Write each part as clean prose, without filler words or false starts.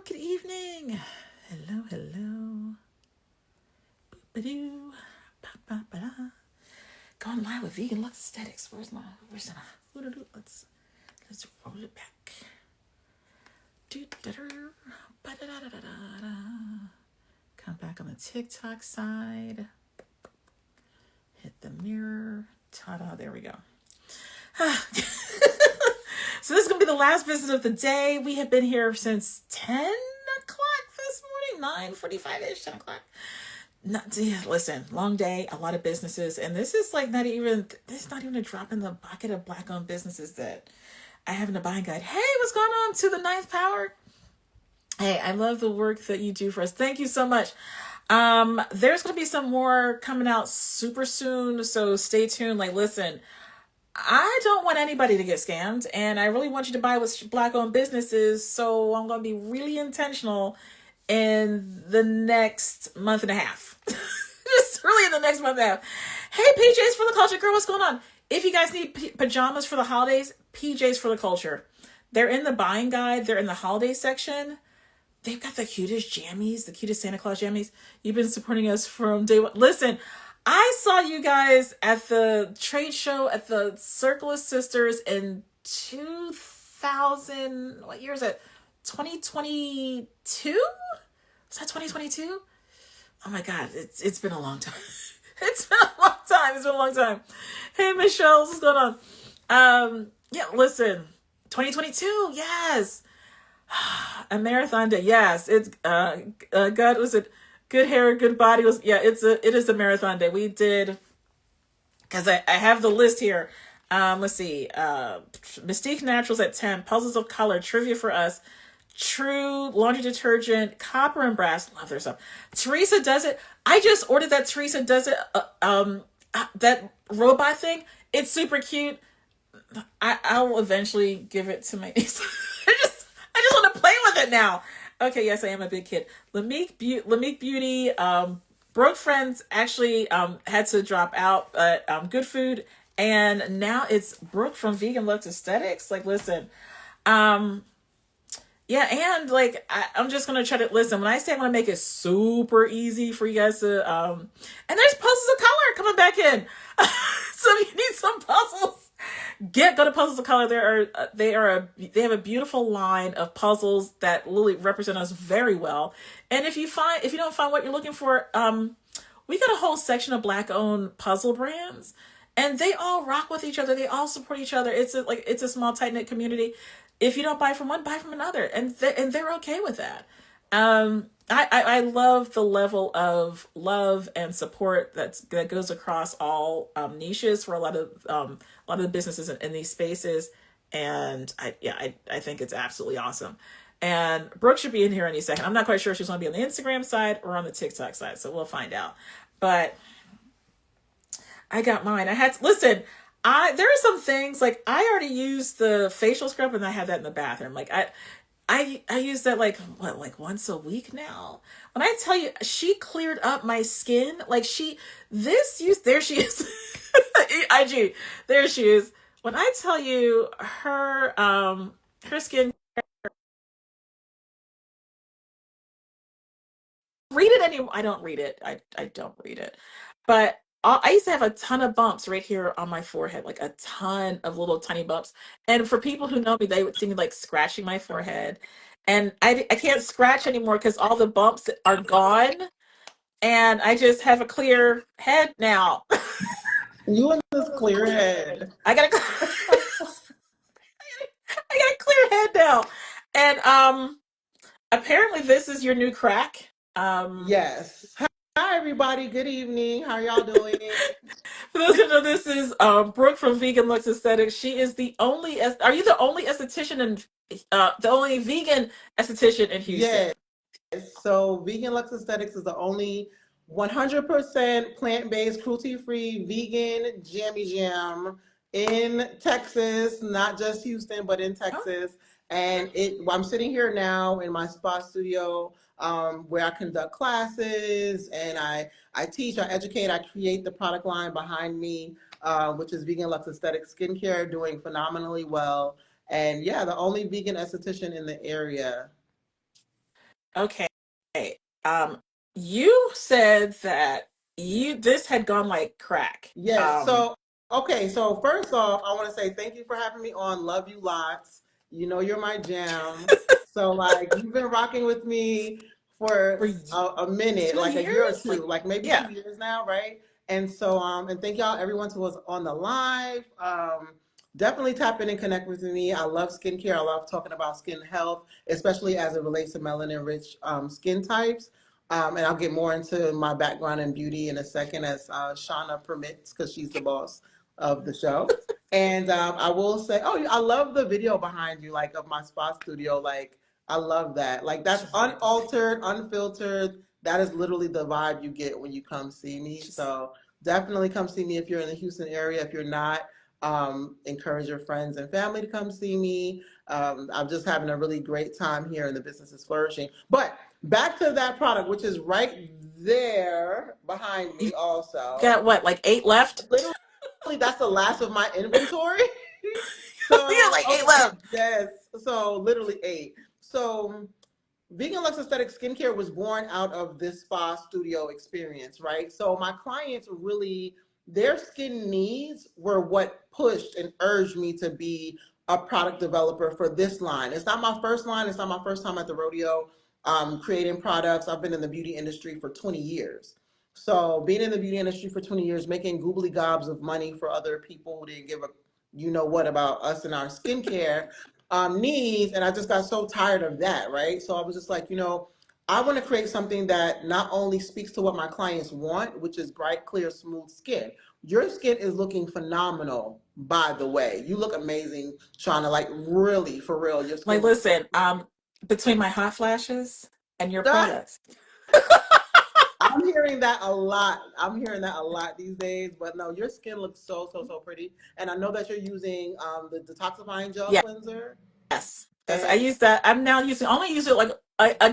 good evening. Hello, hello. Boop-a-doo. Ba-ba-ba-da. Going live with Vegan Luxe Aesthetics. Where's my, let's roll it back. Ba-da-da-da-da-da. Come back on the TikTok side. Hit the mirror. Ta-da, there we go. So this is going to be the last visit of the day. We have been here since 10 o'clock this morning, 9:45-ish, 10 o'clock. Listen, long day, a lot of businesses, and this is not even a drop in the bucket of Black-owned businesses that I have in the buying guide. Hey, what's going on to the ninth power? Hey, I love the work that you do for us. Thank you so much. There's going to be some more coming out super soon, so stay tuned. Listen, I don't want anybody to get scammed, and I really want you to buy with Black-owned businesses, so I'm going to be really intentional in the next month and a half. Just really in the next month and a half. Hey, PJs for the culture. Girl, what's going on? If you guys need pajamas for the holidays, PJs for the culture. They're in the buying guide. They're in the holiday section. They've got the cutest jammies, the cutest Santa Claus jammies. You've been supporting us from day one. Listen, I saw you guys at the trade show at the Circle of Sisters in 2000. What year is it? 2022? Is that 2022? Oh my God, it's been a long time. It's been a long time. It's been a long time. Hey, Michelle, what's going on? Yeah, listen, 2022, yes. A marathon day, yes. It's God, was it good hair, good body? It is a marathon day. We did, because I have the list here. Let's see. Mystique Naturals at 10, Puzzles of Color, Trivia for Us, True Laundry Detergent, Copper and Brass. Love their stuff. Teresa Does It. I just ordered that Teresa Does It, that robot thing. It's super cute. I'll eventually give it to my niece. I just want to play with it now. Okay, yes, I am a big kid. Lamique Beauty, Broke Friends actually had to drop out, but good food. And now it's Brooke from Vegan Luxe Aesthetics. Listen, yeah, and I'm just gonna try to listen. When I say I'm gonna make it super easy for you guys to, and there's Puzzles of Color coming back in. So if you need some puzzles, go to Puzzles of Color. They have a beautiful line of puzzles that really represent us very well. And if you don't find what you're looking for, we got a whole section of Black-owned puzzle brands, and they all rock with each other. They all support each other. It's a small, tight-knit community. If you don't buy from one, buy from another, and they're okay with that. I love the level of love and support that goes across all niches for a lot of the businesses in these spaces, and I think it's absolutely awesome. And Brooke should be in here any second. I'm not quite sure if she's going to be on the Instagram side or on the TikTok side, so we'll find out. But I got mine. Listen. There are some things I already used the facial scrub, and I have that in the bathroom. I use that once a week now. When I tell you, she cleared up my skin. There she is. IG, there she is. When I tell you her skin, read it anymore. I don't read it. I don't read it, but I used to have a ton of bumps right here on my forehead, a ton of little tiny bumps. And for people who know me, they would see me scratching my forehead. And I can't scratch anymore because all the bumps are gone. And I just have a clear head now. You and this clear head. I got a clear head now. And apparently this is your new crack. Yes. Hi, everybody. Good evening. How are y'all doing? For those who know, this is Brooke from Vegan Luxe Aesthetics. She is the only. Are you the only esthetician and the only vegan esthetician in Houston? Yes. So, Vegan Luxe Aesthetics is the only 100% plant-based, cruelty-free, vegan jammy jam in Texas, not just Houston, but in Texas. And I'm sitting here now in my spa studio where I conduct classes and I teach, I educate, I create the product line behind me, which is Vegan Luxe Aesthetics Skincare, doing phenomenally well. And yeah, the only vegan esthetician in the area. Okay. Um, you said that this had gone like crack. Yes. So, okay. So, first off, I want to say thank you for having me on. Love you lots. You know, you're my jam. So, like, you've been rocking with me For for a minute, two like a year or years? Like, two, like maybe yeah. 2 years now, right? And so, and thank y'all, everyone who was on the live. Definitely tap in and connect with me. I love skincare. I love talking about skin health, especially as it relates to melanin-rich skin types. And I'll get more into my background in beauty in a second as Shauna permits, because she's the boss of the show. And I will say, oh, I love the video behind you, like of my spa studio. Like, I love that. Like, that's She's very pretty. unaltered, unfiltered. That is literally the vibe you get when you come see me. She's So definitely come see me if you're in the Houston area. If you're not, encourage your friends and family to come see me. I'm just having a really great time here, and the business is flourishing. But back to that product, which is right there behind me you've also. got what, like eight left? Literally, that's the last of my inventory. You got So, like eight okay, left. yes. So, literally eight. So, Vegan Luxe Aesthetic Skincare was born out of this spa studio experience, right? So my clients really, their skin needs were what pushed and urged me to be a product developer for this line. It's not my first line. It's not my first time at the rodeo creating products. I've been in the beauty industry for 20 years. So being in the beauty industry for 20 years, making goobly gobs of money for other people who didn't give a you know what about us and our skincare needs. And I just got so tired of that, right? So I was just like, I want to create something that not only speaks to what my clients want, which is bright, clear, smooth skin. Your skin is looking phenomenal, by the way. You look amazing, Shauna. Like, really, for real, your Like, skin looks so listen, between my hot flashes and your good. products. I'm hearing that a lot. I'm hearing that a lot these days. But no, your skin looks so, so, so pretty. And I know that you're using the detoxifying gel cleanser. Yes. I And use that. I'm now using, only use it like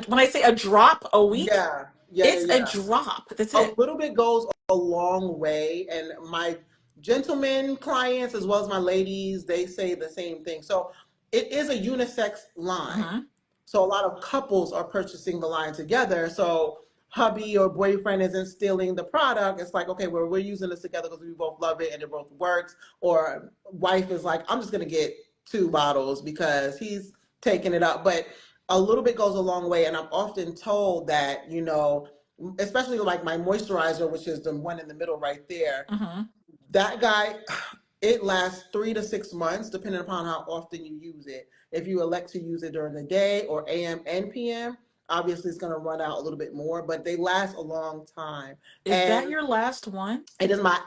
when I say a drop a week, yeah, yeah, yeah, it's a yeah. drop. That's A it. little bit goes a long way. And my gentlemen clients, as well as my ladies, they say the same thing. So it is a unisex line. Hmm. So a lot of couples are purchasing the line together. So hubby or boyfriend isn't stealing the product. It's like, okay, well, we're using this together because we both love it and it both works. Or wife is like, I'm just going to get 2 bottles because he's taking it up. But a little bit goes a long way. And I'm often told that, especially like my moisturizer, which is the one in the middle right there, Hmm. that guy, it lasts 3 to 6 months, depending upon how often you use it. If you elect to use it during the day or AM and PM, obviously it's going to run out a little bit more, but they last a long time. Is that And your last one? it is my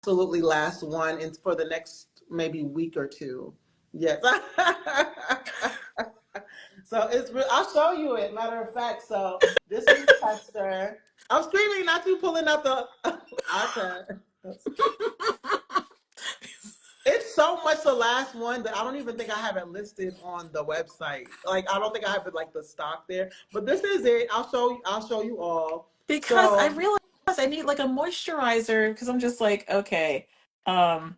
absolutely last one and for the next maybe week or two. Yes. So it's real. I'll show you it. Matter of fact, so this is the tester. I'm screaming, not you pulling out the iPad. It's so much the last one that I don't even think I have it listed on the website. Like, I don't think I have it like the stock there. But this is it. I'll show you all. Because I So realized I need like a moisturizer because I'm just like, okay, um,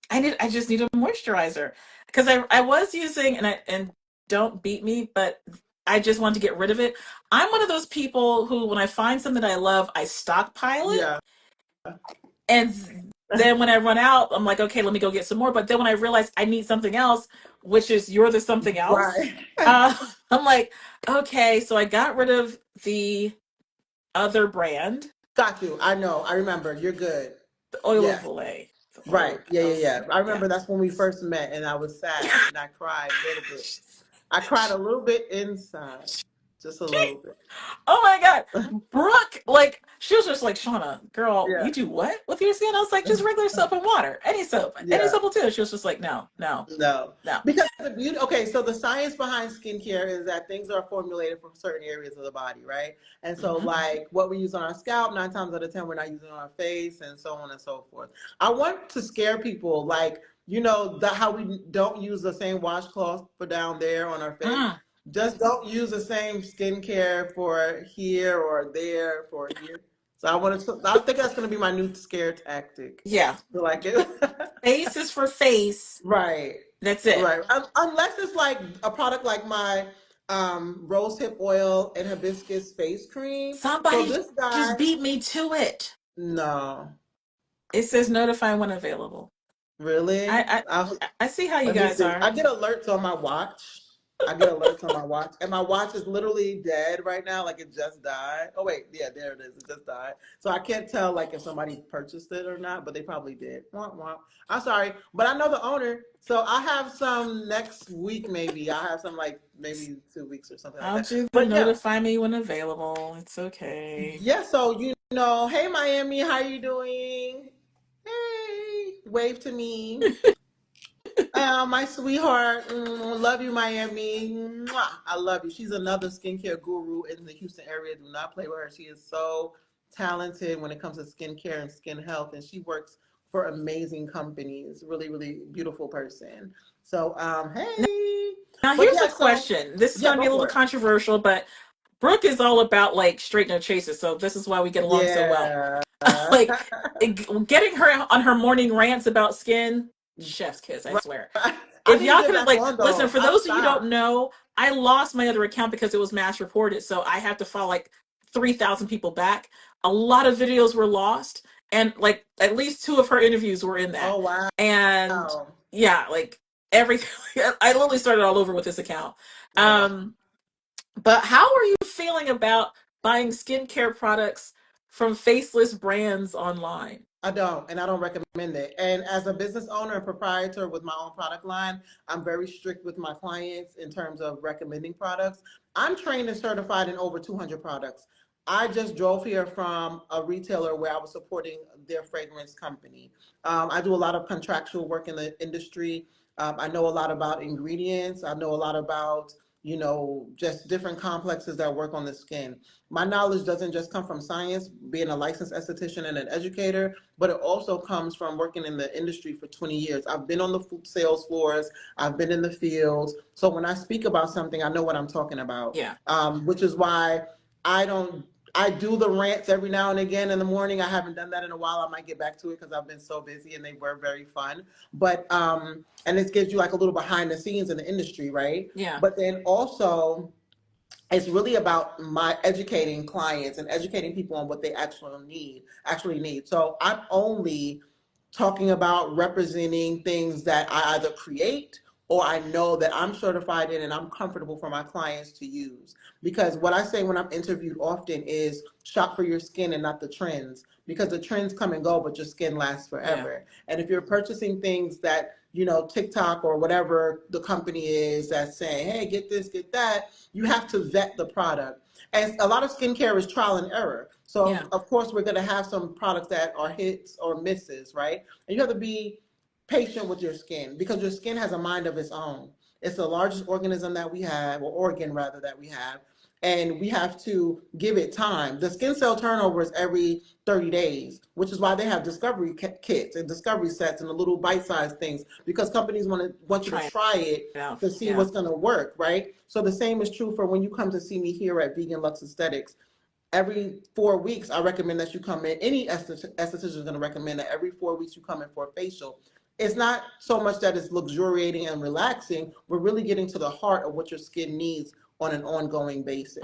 I just need a moisturizer because I was using and don't beat me, but I just want to get rid of it. I'm one of those people who, when I find something that I love, I stockpile it, yeah. and then when I run out, I'm like, okay, let me go get some more. But then when I realize I need something else, which is you're the something else, Right. uh, I'm like, okay, so I got rid of the other brand, Got you. I know. I remember. You're good. the oil of Yeah. Olay. The Right. oil Yeah, yeah, of yeah. I yeah. remember that's when we first met and I was sad and I cried a little bit. I cried a little bit inside. Just a little bit. Oh my God. Brooke, like, she was just like, Shauna, girl, Yeah. you do what with your skin? I was like, just regular soap and water. Any Yeah. soap will do. She was just like, no, no, No, no. because the beauty. Okay, so the science behind skincare is that things are formulated for certain areas of the body, right? And so, Hmm. like what we use on our scalp, 9 times out of 10, we're not using it on our face, and so on and so forth. I want to scare people, like how we don't use the same washcloth for down there on our face. Mm, Just don't use the same skincare for here or there for here. So I want to. I think that's going to be my new scare tactic. yeah. So like it. Face is for face. Right. That's it. Right. Unless it's like a product like my rose hip oil and hibiscus face cream. So Somebody this guy, just beat me to it. no, It says notify when available. really? I see how you Let me guys see. are. I get alerts on my watch. I get alerts on my watch, and my watch is literally dead right now. Like it just died. Oh wait, yeah, there it is. It just died. So I can't tell like if somebody purchased it or not, but they probably did. Womp womp. I'm sorry, but I know the owner, so I have some next week. Maybe I have some like maybe 2 weeks or something like I'll that. do the But yeah, notify me when available. It's okay. yeah. So hey Miami, how you doing? Hey, wave to me. My sweetheart, love you, Miami. Mwah. I love you. She's another skincare guru in the Houston area. Do not play with her. She is so talented when it comes to skincare and skin health, and she works for amazing companies. Really, really beautiful person. So, hey, Now but here's a yeah, so question. This is yeah, going to be go a little for it. controversial, but Brooke is all about like straight no chases, so this is why we get along so well. Yeah. Like getting her on her morning rants about skin, chef's kiss, I Right. swear. I If need to y'all get could back like on listen, those. for I those of you who don't stopped. know, I lost my other account because it was mass reported, so I have to follow like 3,000 people back. A lot of videos were lost, and like at least two of her interviews were in that. Oh wow. And yeah, like everything. I literally started all over with this account. Oh wow. Um, but how are you feeling about buying skincare products from faceless brands online? I don't, and I don't recommend it. And as a business owner and proprietor with my own product line, I'm very strict with my clients in terms of recommending products. I'm trained and certified in over 200 products. I just drove here from a retailer where I was supporting their fragrance company. I do a lot of contractual work in the industry. I know a lot about ingredients. I know a lot about, just different complexes that work on the skin. My knowledge doesn't just come from science, being a licensed esthetician and an educator, but it also comes from working in the industry for 20 years. I've been on the food sales floors, I've been in the fields. So when I speak about something, I know what I'm talking about, Yeah. which is why I don't. I do the rants every now and again in the morning. I haven't done that in a while. I might get back to it because I've been so busy and they were very fun. But and it gives you like a little behind the scenes in the industry, right? Yeah. But then also it's really about my educating clients and educating people on what they actually need. So I'm only talking about representing things that I either create or I know that I'm certified in and I'm comfortable for my clients to use. Because what I say when I'm interviewed often is shop for your skin and not the trends. Because the trends come and go, but your skin lasts Yeah. forever. And if you're purchasing things that, TikTok or whatever the company is that's saying, hey, get this, get that, you have to vet the product. And a lot of skincare is trial and error. So Yeah. of course we're going to have some products that are hits or misses, right? And you have to be patient with your skin because your skin has a mind of its own. It's the largest organism that we have, or organ rather that we have, and we have to give it time. The skin cell turnover is every 30 days, which is why they have discovery kits and discovery sets and the little bite-sized things because companies want you to Try try it it out. to see Yeah. what's going to work, right? So the same is true for when you come to see me here at Vegan Luxe Aesthetics. Every 4 weeks, I recommend that you come in. Any esthetician is going to recommend that every 4 weeks you come in for a facial. It's not so much that it's luxuriating and relaxing. We're really getting to the heart of what your skin needs on an ongoing Hmm. basis.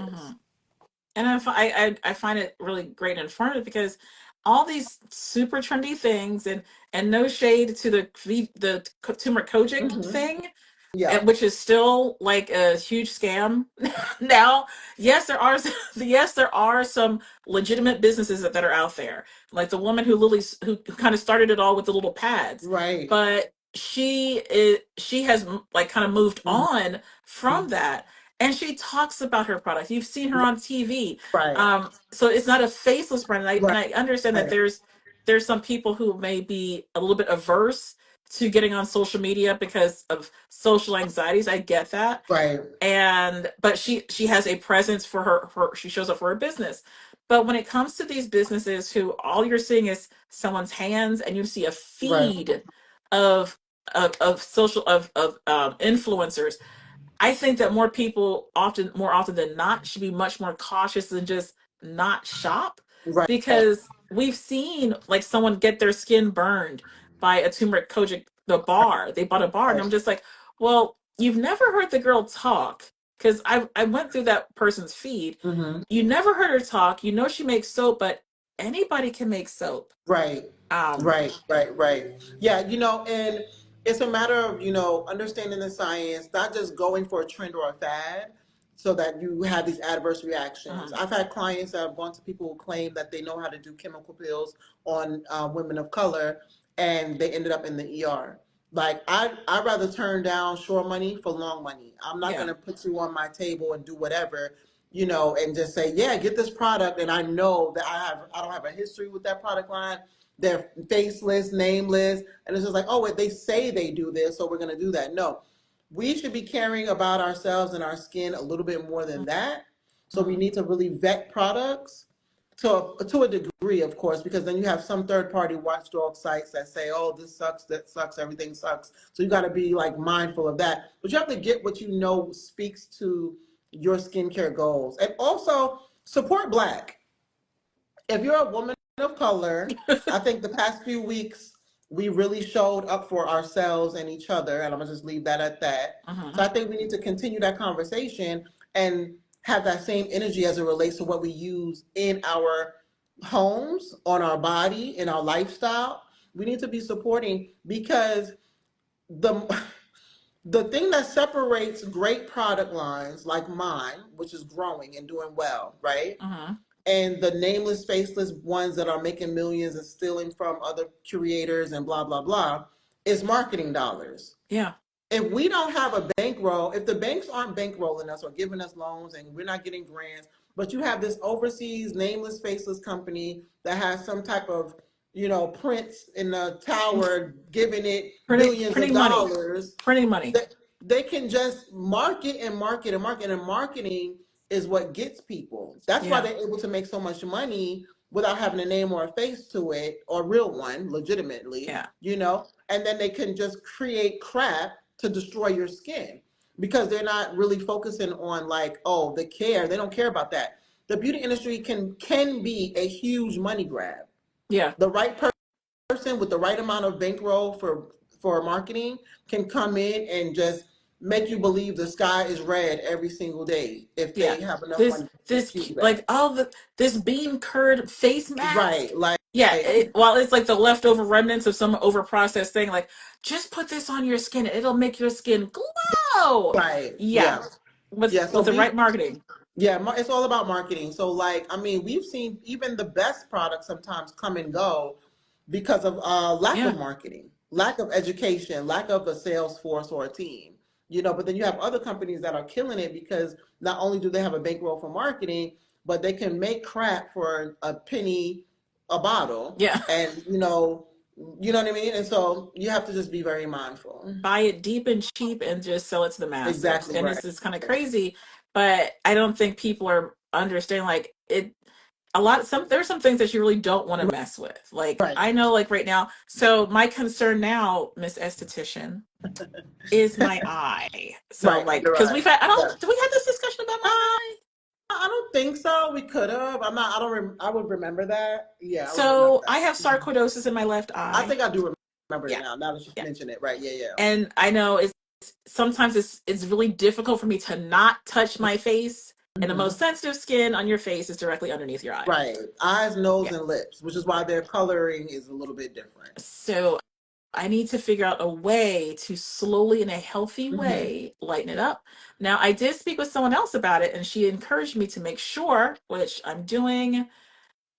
And I find it really great and informative because all these super trendy things and no shade to the turmeric kojic Mm-hmm. thing, Yeah. and which is still like a huge scam now. Yes, there are yes, there are some legitimate businesses that are out there, like the woman who kind of started it all with the little pads, Right. but she has like kind of moved on Mm-hmm. from that, and she talks about her product. You've seen her on TV. Right. So it's not a faceless brand, and Right. I understand that Right. there's some people who may be a little bit averse to getting on social media because of social anxieties. I get that. Right. And but she has a presence for her she shows up for her business. But when it comes to these businesses who all you're seeing is someone's hands and you see a Right. feed of of social of influencers, I think that more often than not, should be much more cautious than just not shop, Right. because we've seen like someone get their skin burned by a turmeric kojic, the bar. They bought a bar, and I'm Right. just like, well, you've never heard the girl talk because I went through that person's feed. Mm-hmm. You never heard her talk. You know she makes soap, but anybody can make soap. Right, Um, right. Yeah, and it's a matter of, understanding the science, not just going for a trend or a fad so that you have these adverse reactions. uh I've had clients that have gone to people who claim that they know how to do chemical pills on women of color, and they ended up in the ER. Like, I'd rather turn down short money for long money. I'm not going yeah, to put you on my table and do whatever, and just say, yeah, get this product. And I know that I don't have a history with that product line. They're faceless, nameless. And it's just like, oh, wait, they say they do this, so we're going to do that. No, we should be caring about ourselves and our skin a little bit more than that. So we mhm. need to really vet products to a degree, of course, because then you have some third party watchdog sites that say, oh, this sucks, that sucks, everything sucks. So you got to be like mindful of that. But you have to get what you know speaks to your skincare goals. And also support Black. If you're a woman of color, I think the past few weeks we really showed up for ourselves and each other, and I'm gonna just leave that at that. So Mhm. I think we need to continue that conversation and have that same energy as it relates to what we use in our homes, on our body, in our lifestyle. We need to be supporting, because the the thing that separates great product lines like mine, which is growing and doing well, right? Mhm. And the nameless, faceless ones that are making millions and stealing from other curators and blah, blah, blah, is marketing dollars. Yeah, If we don't have a bankroll, if the banks aren't bankrolling us or giving us loans and we're not getting grants, but you have this overseas nameless, faceless company that has some type of, prince in the tower giving it billions of printing money, dollars, printing money. that they can just market and market and market, and marketing is what gets people. That's why Yeah, they're able to make so much money without having a name or a face to it, or a real one, legitimately, yeah, and then they can just create crap to destroy your skin, because they're not really focusing on, like, oh, the care. They don't care about that. The beauty industry can be a huge money grab. yeah, The right person with the right amount of bankroll for marketing can come in and just make you believe the sky is red every single day if yeah. they have enough This money to this give you like that. all the this bean curd face mask. Right, like, Yeah, well, it's like the leftover remnants of some overprocessed thing. Like, just put this on your skin; it'll make your skin glow. right, Yeah, yeah, with yeah. So the right marketing. yeah, it's all about marketing. So, like, I mean, we've seen even the best products sometimes come and go because of lack of Yeah, marketing, lack of education, lack of a sales force or a team. But then you have other companies that are killing it because not only do they have a bankroll for marketing, but they can make crap for a penny a bottle, yeah. and what I mean. And so you have to just be very mindful. Buy it deep and cheap and just sell it to the masses. Exactly And right. it's kind of crazy, but I don't think people are understanding like it. A lot of there's some things that you really don't want to mess with. Like Right, I know, like right now. So my concern now, Miss Esthetician, is my eye. So right. like, You're because right. we've had, I Yeah. don't, do we have this discussion about my eye? I don't think so. We could have. I'm not. I don't. I would remember that. Yeah, I would remember So I have that. sarcoidosis in my left I eye. think I do remember it Yeah, now. Now that you yeah. mention it, right? Yeah, yeah. And I know it's sometimes it's really difficult for me to not touch my face. And the Hmm. most sensitive skin on your face is directly underneath your eye. Right. Eyes, nose, Yeah. and lips, which is why their coloring is a little bit different. So I need to figure out a way to slowly, in a healthy Hmm. way, lighten it up. Now, I did speak with someone else about it, and she encouraged me to make sure, which I'm doing,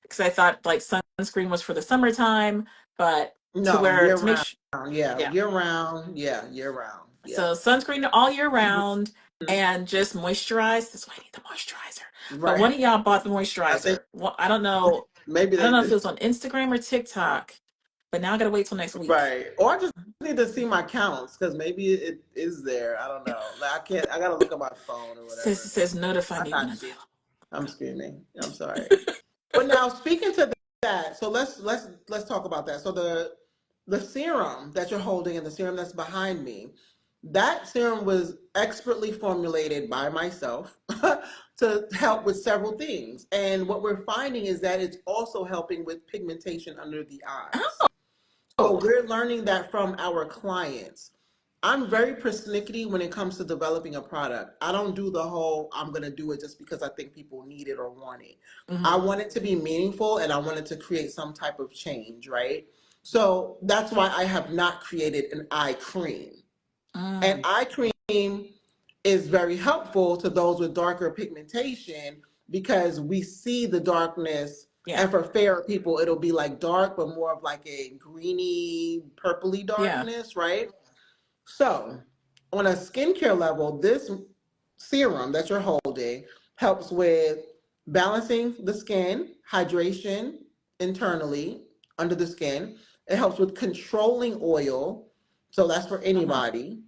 because I thought like sunscreen was for the summertime, but No, year to make round. sure, Yeah, yeah. year round. Yeah, year round. Yeah. So sunscreen all year Mhm. round and just moisturize. That's why I need the moisturizer. But Right. one of y'all bought the I think moisturizer. Well, I don't know. maybe I don't they know if it did. was on Instagram or TikTok, but now I gotta wait till next week. Right. Or I just need to see my counts, because maybe it is there. I don't know. Like, I can't. I gotta look at my phone or Says it whatever. says notify I me when got you. available. I'm screaming. I'm sorry. But now, speaking to that, so let's talk about that. So the serum that you're holding and the serum that's behind me, that serum was expertly formulated by myself to help with several things. And what we're finding is that it's also helping with pigmentation under the eyes. So Oh, we're learning that from our clients. I'm very persnickety when it comes to developing a product. I don't do the whole I'm gonna do it just because I think people need it or want it. I Mm-hmm. want it to be meaningful and I want it to create some type of change, right? So that's why I have not created an eye cream. And Mm. eye cream is very helpful to those with darker pigmentation because we see the darkness. Yeah. And for fair people, it'll be like dark, but more of like a greeny, purpley Yeah. darkness, right? So, on a skincare level, this serum that you're holding helps with balancing the skin, hydration internally under the skin. It helps with controlling oil. So, that's for Mm-hmm. anybody.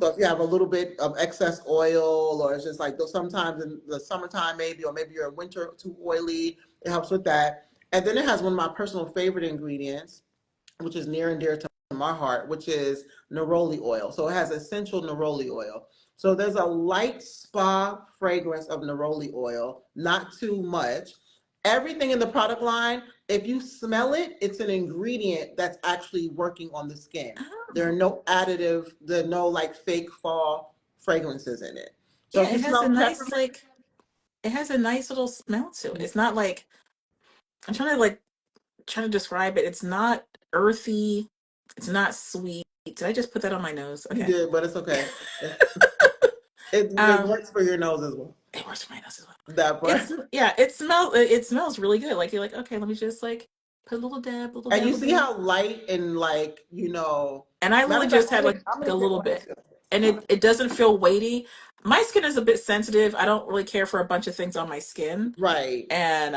So, if you have a little bit of excess oil, or it's just like those sometimes in the summertime, maybe, or maybe you're in winter too oily, it helps with that. And then it has one of my personal favorite ingredients, which is near and dear to my heart, which is neroli oil. So it has essential neroli oil. So there's a light spa fragrance of neroli oil, not too much. Everything in the product line, if you smell it, it's an ingredient that's actually working on the skin. There are Oh. no additive, there are no like fake fall fragrances in it. So Yeah, if you smell peppermint, it has a nice little smell to it. It's not like I'm trying to describe it. It's not earthy. It's not sweet. Did I just put that on my nose? you Okay. did, but it's okay. It um, works for your nose as well. it works for my nose as well. That part. It smells really good. Like you're like, okay, let me just like put a little And dab you of see it. how light and like, And I matter literally of fact, just had like I'm a gonna get little one bit. too. And it doesn't feel weighty. My skin is a bit sensitive. I don't really care for a bunch of things on my skin. Right. And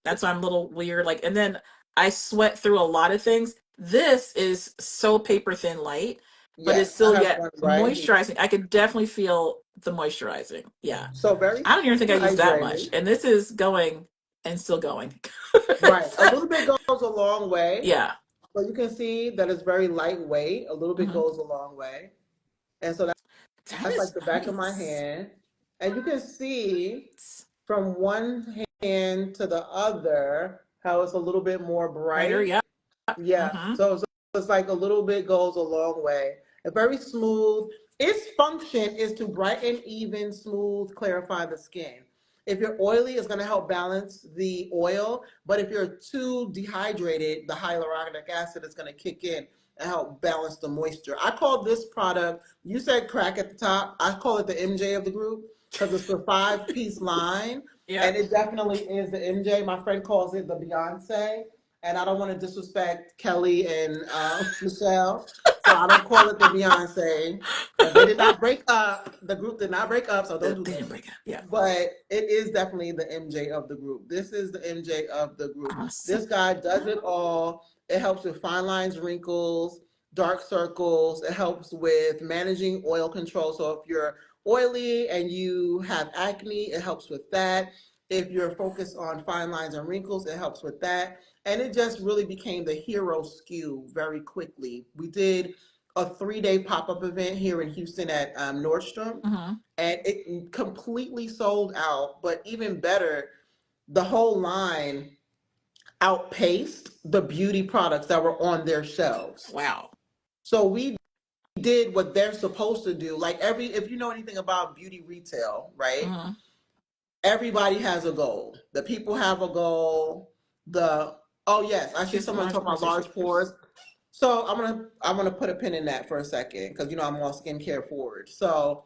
that's why I'm a little weird. Like, and then I sweat through a lot of things. This is so paper thin light, but it's Yes, I still have yet one right here. moisturizing. I could definitely feel the moisturizing. Yeah. So very I don't even think I use that much. hydrated. And this is going and still going. Right. A little bit goes a long way. Yeah. But you can see that it's very lightweight. A little bit Hmm. goes a long way. And so That that's is like the back of my nice. hand. And you can see It's from one hand to the other how it's a little bit more brighter. bright. Yeah. Yeah. Hmm. So it's like a little bit goes a long way. A very smooth. Its function is to brighten, even, smooth, clarify the skin. If you're oily, it's going to help balance the oil. But if you're too dehydrated, the hyaluronic acid is going to kick in and help balance the moisture. I call this product, you said crack at the top. I call it the MJ of the group because it's the 5 piece line. Yeah. And it definitely is the MJ. My friend calls it the Beyonce, and I don't want to disrespect Kelly and Michelle, so I don't call it the Beyonce. But they did not break up. The group did not break up, so They don't do didn't this. break up. Yeah. But it is definitely the MJ of the group. This is the MJ of the group. Awesome. This guy does it all. It helps with fine lines, wrinkles, dark circles. It helps with managing oil control. So if you're oily and you have acne, it helps with that. If you're focused on fine lines and wrinkles, it helps with that. And it just really became the hero SKU very quickly. We did a 3 day pop up event here in Houston at Nordstrom, Hmm. and it completely sold out. But even better, the whole line outpaced the beauty products that were on their shelves. Wow. So we did what they're supposed to do. Like if you know anything about beauty retail, right? Hmm. Everybody has a goal. The people have a goal. The oh yes, I see Just someone large talking about pores or large shapers. pores. So I'm gonna put a pin in that for a second because I'm all skincare forward. So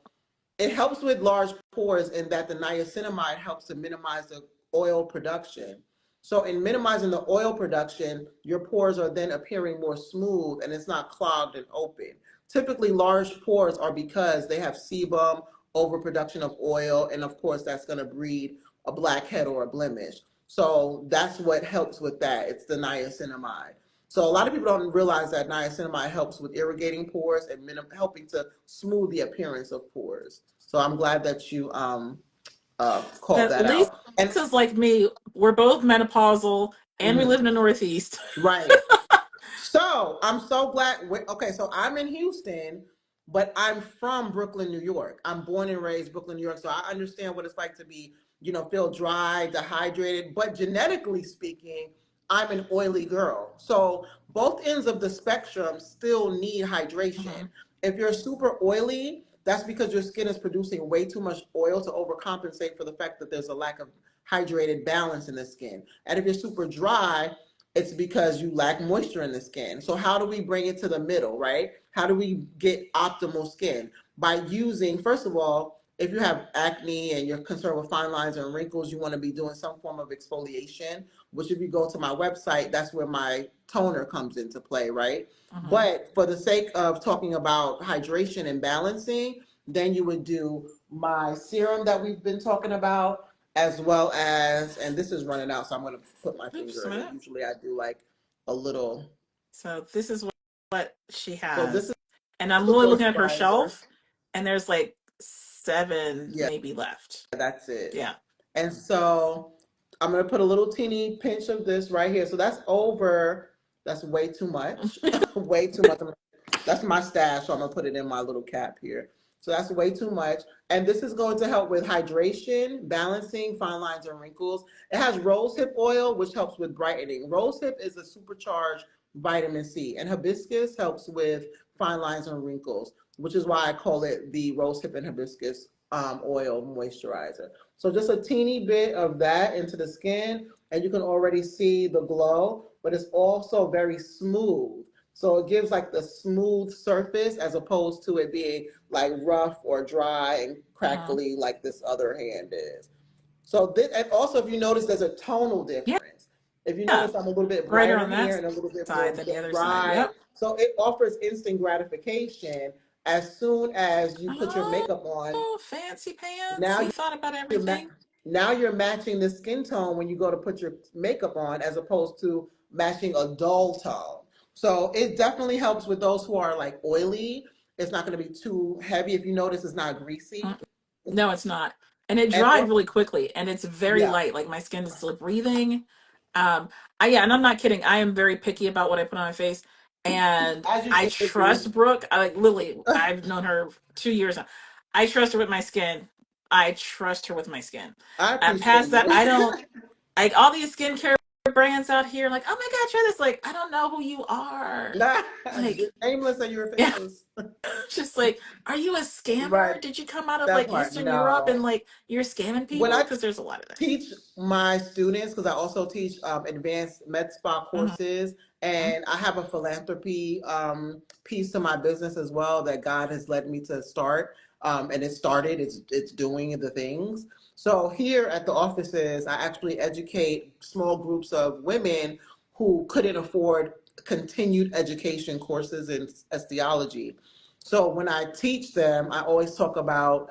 it helps with large pores in that the niacinamide helps to minimize the oil production. So in minimizing the oil production, your pores are then appearing more smooth and it's not clogged and open. Typically, large pores are because they have sebum, overproduction of oil, and of course, that's going to breed a blackhead or a blemish. So that's what helps with that. It's the niacinamide. So a lot of people don't realize that niacinamide helps with irrigating pores and helping to smooth the appearance of pores. So I'm glad that you called That that out. And Lisa's like me. We're both menopausal and we live in mhm, the Northeast. right. So I'm so glad. Okay, so I'm in Houston, but I'm from Brooklyn, New York. I'm born and raised Brooklyn, New York. So I understand what it's like to be, feel dry, dehydrated. But genetically speaking, I'm an oily girl. So both ends of the spectrum still need hydration. Hmm. If you're super oily, that's because your skin is producing way too much oil to overcompensate for the fact that there's a lack of hydrated balance in the skin. And if you're super dry, it's because you lack moisture in the skin. So how do we bring it to the middle, right? How do we get optimal skin? By using, first of all, if you have acne and you're concerned with fine lines and wrinkles, you want to be doing some form of exfoliation, which if you go to my website, that's where my toner comes into play, right? But for the sake of talking about hydration and balancing, then you would do my serum that we've been talking about, as well as, and this is running out, so I'm going to put my Oops, a finger in it. minute. Usually I do like a little. So this is what she So this has. is And I'm the really looking at her moisturizer. shelf, and there's like 7 Yeah, maybe left. that's it. Yeah. And so I'm going to put a little teeny pinch of this right here. So that's over. That's way too much. Way too much. That's my stash, so I'm gonna put it in my little cap here. So that's way too much. And this is going to help with hydration, balancing, fine lines, and wrinkles. It has rosehip oil, which helps with brightening. Rosehip is a supercharged vitamin C, and hibiscus helps with fine lines and wrinkles, which is why I call it the rosehip and hibiscus oil moisturizer. So just a teeny bit of that into the skin, and you can already see the glow, but it's also very smooth. So it gives like the smooth surface as opposed to it being like rough or dry and crackly like this other hand is. So this, and also if you notice, there's a tonal Yeah. difference. If you Yeah. notice, I'm a little bit Brighter brighter on here that and a little bit side more than the other side. dry. Yep. So it offers instant gratification as soon as you put your makeup on. Oh, fancy pants. Now You thought about you're ma- everything. now you're matching the skin tone when you go to put your makeup on, as opposed to matching a dull tone. So it definitely helps with those who are like oily. It's not going to be too heavy. If you notice, it's not greasy. No, it's not. And it And dried really quickly, and it's very yeah, light. Like my skin is still breathing. Yeah, and I'm not kidding. I am very picky about what I put on my face, and as you I should be. trust Brooke. I like Lily. I've known her 2 years now. I trust her with my skin. I trust her with my skin. I Past appreciate that, you. I don't like all these skincare brands out here. Like, oh my God, try this. Like, I don't know who you are. Nah, you're Like, nameless and you're yeah, faceless. just like, are you a Right, scammer? Did you come out of that like part. Eastern Europe and No. like you're scamming When people? I Because there's a lot of that. teach my students, because I also teach advanced med spa Mm-hmm. courses, and I have a philanthropy piece to my business as well that God has led me to start. And it started, it's doing the things. So here at the offices, I actually educate small groups of women who couldn't afford continued education courses in osteology. So when I teach them, I always talk about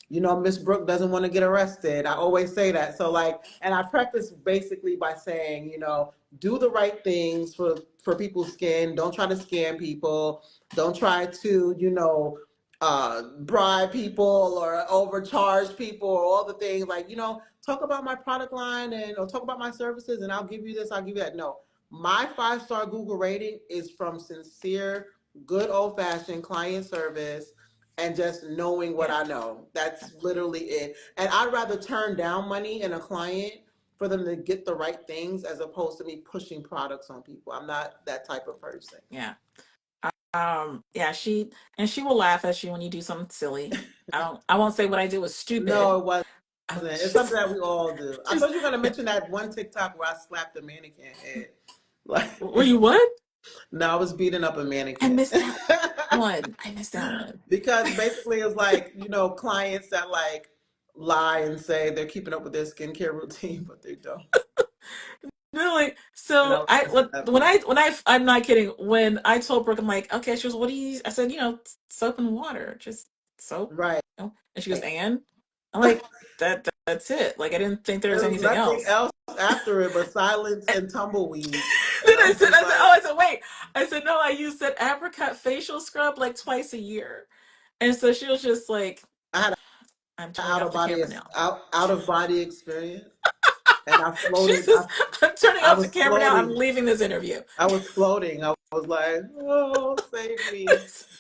Miss Brooke doesn't want to get arrested. I always say that. So like, and I preface basically by saying, do the right things for people's skin. Don't try to scam people. Don't try to, bribe people or overcharge people or all the things like, talk about my product line or talk about my services and I'll give you this, I'll give you that. No, my 5-star Google rating is from sincere, good old fashioned client service and just knowing what Yeah. I know. That's literally it. And I'd rather turn down money in a client for them to get the right things as opposed to me pushing products on people. I'm not that type of person. Yeah. Yeah, she will laugh at you when you do something silly. I won't say what I did was stupid. No, it wasn't. I'm It's something just that we all do. I just thought you were gonna mention that one TikTok where I slapped a mannequin head. Like, were you what? no, I was beating up a I mannequin. missed that one. I missed that one. Because basically it's like, clients that like lie and say they're keeping up with their skincare routine, but they don't. Really? And I So was I pissed at that person. I'm not kidding. When I told Brooke, I'm like, okay, she goes, what do you use? I said, soap and water, just soap. Right. And she goes, and I'm like, that's it. Like I didn't think there was There's anything nothing else. else after it but silence and tumbleweed. And Then I'm just like, wait. I said, no, I use that apricot facial scrub like twice a year. And so she was just like, I had I'm an turning off the camera now. out of body experience, and I She floated. says, I'm turning I off the was camera now. I'm floating. leaving this interview. I was floating. I was like, oh, save me,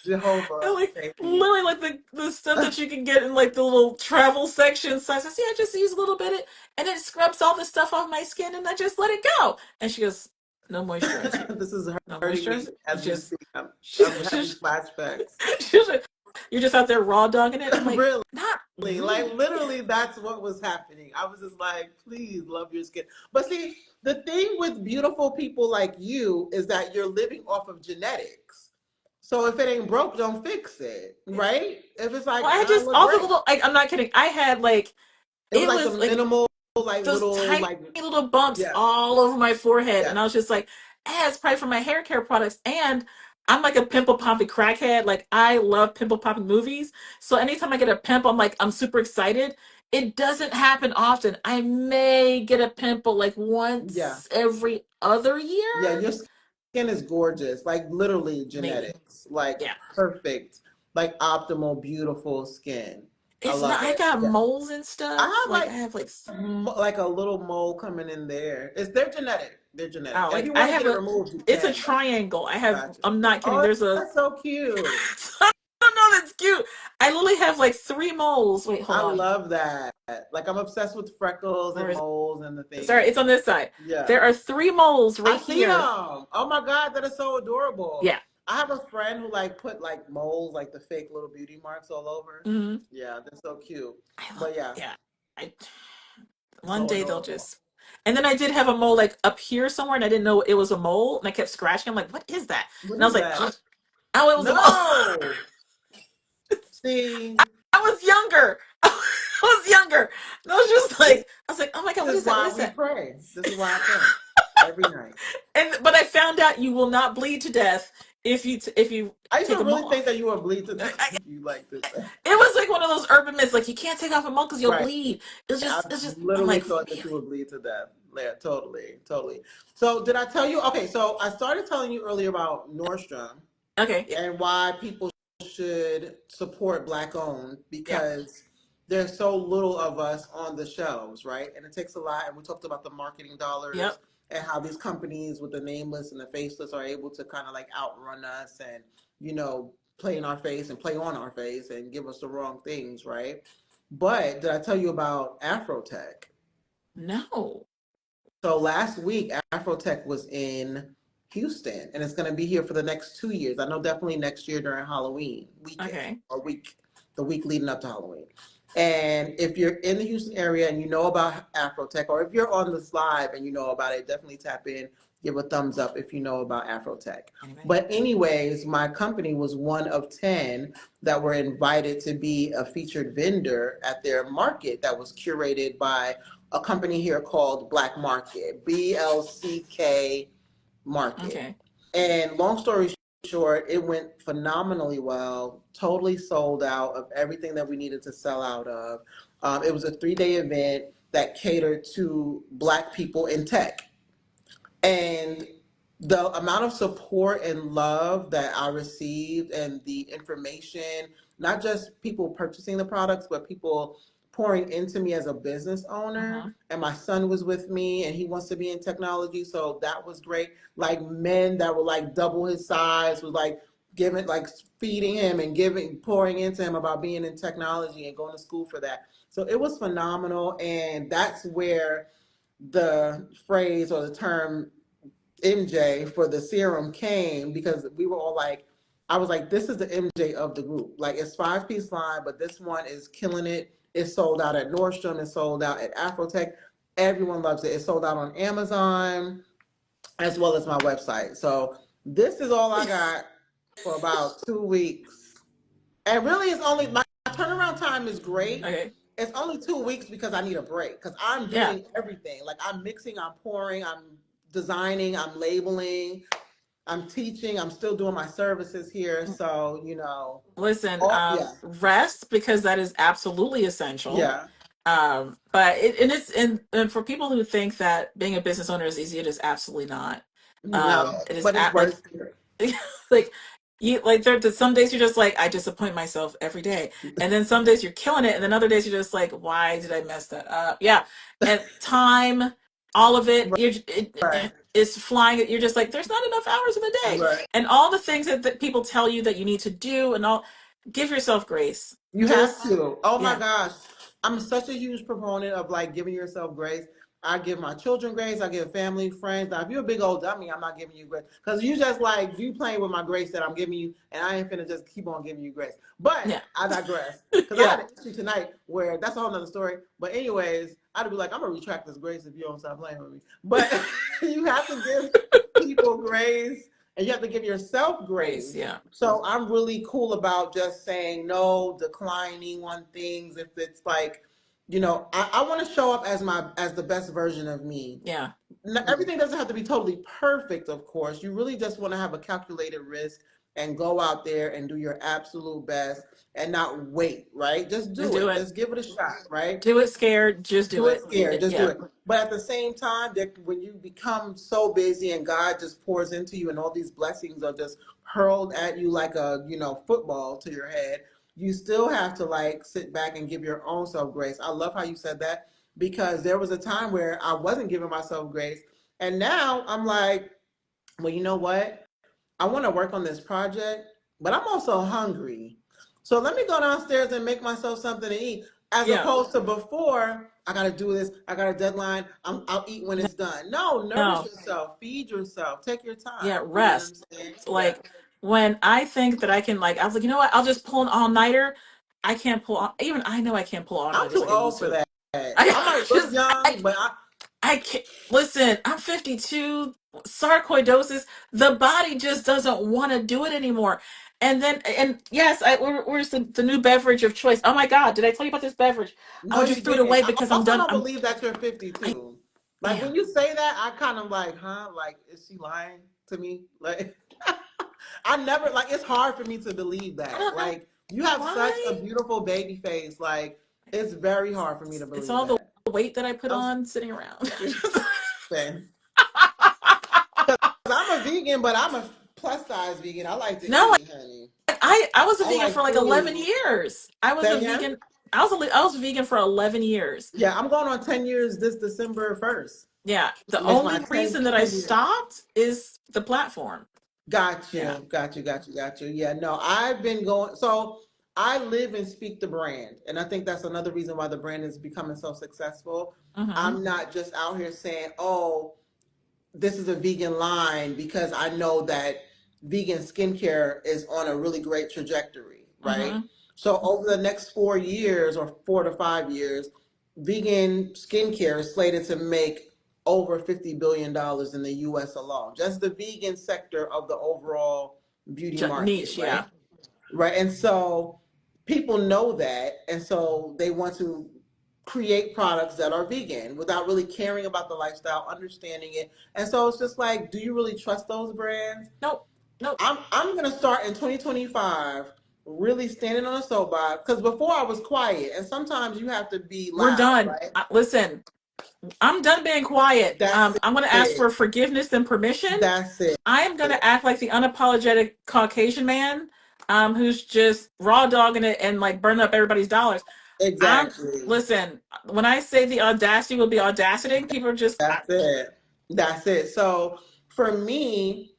Jehovah, And like save me. literally like the stuff that you can get in like the little travel section. So I says, yeah, I just use a little bit of it and it scrubs all the stuff off my skin and I just let it go. And she goes, No moisturizer. This is No hurting me moisturizer. You as we just, speak. I'm having flashbacks. you're just out there raw dogging it. I'm like, Really. not Like really. literally, that's what was happening. I was just like, please love your skin. But see, the thing with beautiful people like you is that you're living off of genetics. So if it ain't broke, don't fix it, right? If it's like, Well, I I just look all the great. little. I'm not kidding. I had like It was it like was the like minimal, like those little, tiny like little bumps yeah, all over my forehead, yeah, and I was just like, it's probably from my hair care products. And I'm like a pimple popping crackhead. Like I love pimple popping movies. So anytime I get a pimple, I'm super excited. It doesn't happen often. I may get a pimple like yeah, once every other yeah. year, Your skin is gorgeous, like literally maybe. genetics, like Yeah. perfect, like optimal, beautiful skin. I It's not. love I it. got Yeah. moles and stuff. I have Like I like have like like a little mole coming in there. It's they're genetic. They're genetic. oh, And if like you I want to have get it a. removed, you It's a can. But triangle. I have. gotcha. I'm not kidding. Oh, There's a. that's so cute. I don't know. That's cute. I literally have like three moles. Wait, hold I on. love that. Like I'm obsessed with freckles Where and is? moles and the Sorry, things. it's on this side. Yeah. There are three moles I right see them. here. Oh my God, that is so adorable. Yeah. I have a friend who like put like moles, like the fake little beauty marks all over. Hmm. Yeah, they're so cute. I love. But yeah, Yeah. I. One so day they'll adorable. just. And then I did have a mole like up here somewhere, and I didn't know it was a mole, and I kept scratching. I'm like, what is that? What And I was is like, that? oh, it was a mole. No. See, I was younger. I was younger. And I was just this like, I was like, oh my god, what is is that? What why is we that? pray. This is why I pray every night. And but I found out you will not bleed to death if you I used take to them really think off. that you would bleed to death I, if you like this. it was like one of those urban myths, like you can't take off a mole because you'll Right. bleed. I It's just. I'm literally like, thought that really? you would bleed to death. Yeah, totally, totally. So did I tell you? Okay, so I started telling you earlier about Nordstrom Okay, yeah, and why people should support Black owned yeah, because there's so little of us on the shelves, right? And it takes a lot. And we talked about the marketing dollars yep. and how these companies with the nameless and the faceless are able to kind of like outrun us and, you know, play in our face and play on our face and give us the wrong things, right? But did I tell you about Afrotech? No. So last week, Afrotech was in Houston, and it's going to be here for the next 2 years. I know definitely next year during Halloween weekend Okay. or week, the week leading up to Halloween. And if you're in the Houston area and you know about Afrotech, or if you're on this live and you know about it, definitely tap in, give a thumbs up if you know about Afrotech. Anybody? But anyways, my company was one of 10 that were invited to be a featured vendor at their market that was curated by a company here called Black Market, BLCK Market. Okay. And long story short, it went phenomenally well, totally sold out of everything that we needed to sell out of. It was a 3-day event that catered to Black people in tech. And the amount of support and love that I received and the information, not just people purchasing the products, but people pouring into me as a business owner. Uh-huh. And my son was with me and he wants to be in technology. So that was great. Like men that were like double his size was like giving, like feeding him and giving, pouring into him about being in technology and going to school for that. So it was phenomenal. And that's where the phrase or the term MJ for the serum came because we were all like, I was like, this is the MJ of the group. Like it's 5-piece line, but this one is killing it. It's sold out at Nordstrom. It's sold out at Afrotech. Everyone loves it. It's sold out on Amazon as well as my website. So this is all I got for about 2 weeks. And really, it's only my turnaround time is great. Okay. It's only 2 weeks because I need a break because I'm Yeah. doing everything. Like I'm mixing, I'm pouring, I'm designing, I'm labeling, I'm teaching, I'm still doing my services here. So, you know, Listen, yeah, rest because that is absolutely essential. yeah. But and for people who think that being a business owner is easy, it is absolutely not. No, It is but it's at like worth it. like you like some days you're just like I disappoint myself every day, and then some days you're killing it, and then other days you're just like why did I mess that up? Yeah, and time, all of it, Right, it's flying. You're just like there's not enough hours in the day, right. and all the things that people tell you that you need to do, and all give yourself grace. You have Just to. Oh my yeah, gosh. I'm such a huge proponent of like giving yourself grace. I give my children grace. I give family, friends. Now, if you're a big old dummy, I'm not giving you grace because you just like you playing with my grace that I'm giving you, and I ain't finna just keep on giving you grace. But Yeah. I digress because I Yeah. had an issue tonight where that's a whole nother story. But anyways, I'd be like, I'm gonna retract this grace if you don't stop playing with me. But you have to give people grace, and you have to give yourself Grace. grace. Yeah. So I'm really cool about just saying no, declining on things if it's like, I want to show up as the best version of me. Yeah. Everything doesn't have to be totally perfect, of course. You really just want to have a calculated risk and go out there and do your absolute best and not wait, right? Just Just do do it. it. Just give it a shot, right? Do it scared. Just do Do it it. scared, just do Yeah. it. But at the same time, that when you become so busy and God just pours into you and all these blessings are just hurled at you like a, football to your head, you still have to like sit back and give your own self grace. I love how you said that because there was a time where I wasn't giving myself grace. And now I'm like, well, you know what? I want to work on this project, but I'm also hungry. So let me go downstairs and make myself something to eat, as Yeah. opposed to before, I got to do this, I got a deadline, I'll eat when it's done. No, nourish No. yourself, feed yourself, take your Yeah. time. You know what I'm Rest. saying? Yeah. Like when I think that I can, like, I was like, you know what? I'll just pull an all nighter. I can't pull on. Even I know I can't pull all I'm nighters too like I used old for to. that. I I might look just, young, but I can't listen. I'm 52. Sarcoidosis. The body just doesn't want to do it anymore. And then, and yes, where's the new beverage of choice? Oh my God, did I tell you about this beverage? no, Oh, I you just threw it didn't. away I because I'm also done. don't believe that you're I, 52. Like yeah. when you say that, I kind of like, huh? Like, is she lying to me? Like, I never like. It's hard for me to believe I that. don't know Like, you have such a why. beautiful baby face. Like, it's very hard for me to It's believe all the that. weight that I put I'm on sitting around. saying. I'm a vegan, but I'm a plus size vegan. I like to No, eat, honey. I was a I vegan for like like 11 food. years. I was a Say again? vegan. I was a vegan for 11 years. Yeah, I'm going on 10 years this December 1st. Yeah. The It makes my only 10, reason that I 10 years. stopped is the platform. Got Yeah. you, got you, got you, got you. Yeah, no, I've been going. So I live and speak the brand, and I think that's another reason why the brand is becoming so successful. Mm-hmm. I'm not just out here saying, "Oh, this is a vegan line," because I know that vegan skincare is on a really great trajectory, right? Mm-hmm. So over the next 4 years or 4 to 5 years, vegan skincare is slated to make over $50 billion in the US alone. Just the vegan sector of the overall beauty market, Niche. right? Yeah. Right. And so people know that. And so they want to create products that are vegan without really caring about the lifestyle, understanding it. And so it's just like, do you really trust those brands? Nope. Nope. I'm gonna start in 2025 really standing on a soapbox because before I was quiet and sometimes you have to be We're loud, done. right? Listen, I'm done being quiet. That's I'm going to ask it. for forgiveness and permission. That's it. I am going to act like the unapologetic Caucasian man, who's just raw dogging it and like burning up everybody's dollars. I'm Exactly. Listen. When I say the audacity will be audacitying, people are just That's it. That's it. So for me,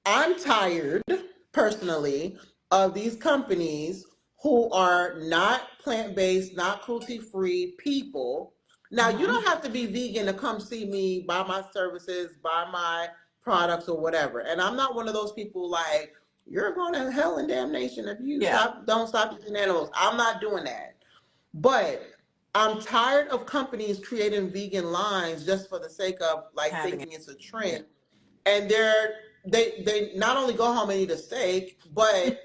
I'm tired personally of these companies who are not plant based, not cruelty free people. Now, you Mhm. don't have to be vegan to come see me, buy my services, buy my products or whatever. And I'm not one of those people like, you're going to hell and damnation if you Yeah, don't stop eating animals. I'm not doing that. But I'm tired of companies creating vegan lines just for the sake of like having it. thinking it's a trend and they not only go home and eat a steak, but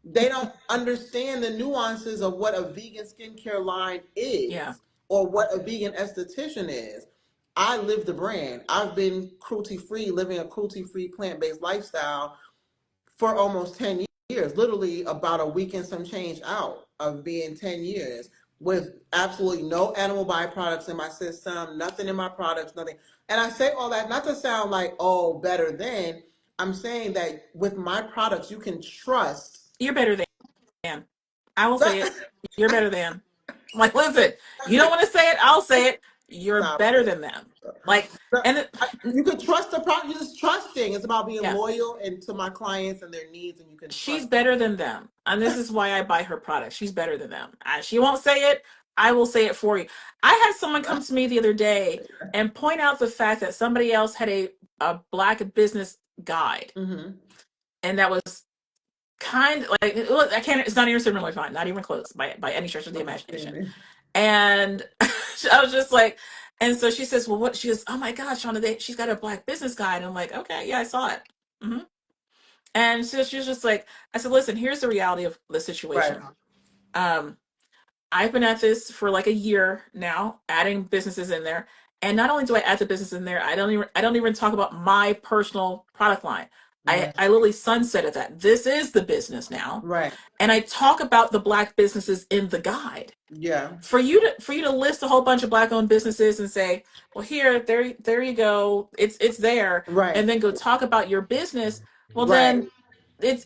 they don't understand the nuances of what a vegan skincare line Yeah, is or what a vegan esthetician is. I live the brand. I've been cruelty free, living a cruelty free plant based lifestyle for almost 10 years, literally about a week and some change out of being 10 years with absolutely no animal byproducts in my system, nothing in my products, nothing. And I say all that not to sound like, oh, better than. I'm saying that with my products, you can trust. you're better than. I will say it. You're better than. Like, listen, you don't want to say it. I'll say it. You're Stop better it. than them. Like, and You can trust the product. You just trusting. It's about being yeah, loyal and to my clients and their needs, and you can she's trust them. better than them. And this is why I buy her products. She's better than them. She won't say it. I will say it for you. I had someone come to me the other day and point out the fact that somebody else had a black business guide. Mm-hmm. And that was kind of like, I can't, it's not even similar, not even close by any stretch of the imagination. And I was just like, and so she says, well, what? She goes, oh my gosh, Shauna, she's got a black business guide. And I'm like, okay, yeah, I saw it. Mm-hmm. And so she was just like, I said, listen, here's the reality of the situation. Right. I've been at this for like a year now, adding businesses in there. And not only do I add the business in there, I don't even talk about my personal product line. Right. I literally sunsetted that. This is the business now. Right. And I talk about the black businesses in the guide. Yeah. For you to list a whole bunch of black owned businesses and say, well, there you go, it's there, Right. and then go talk about your business, well Right. then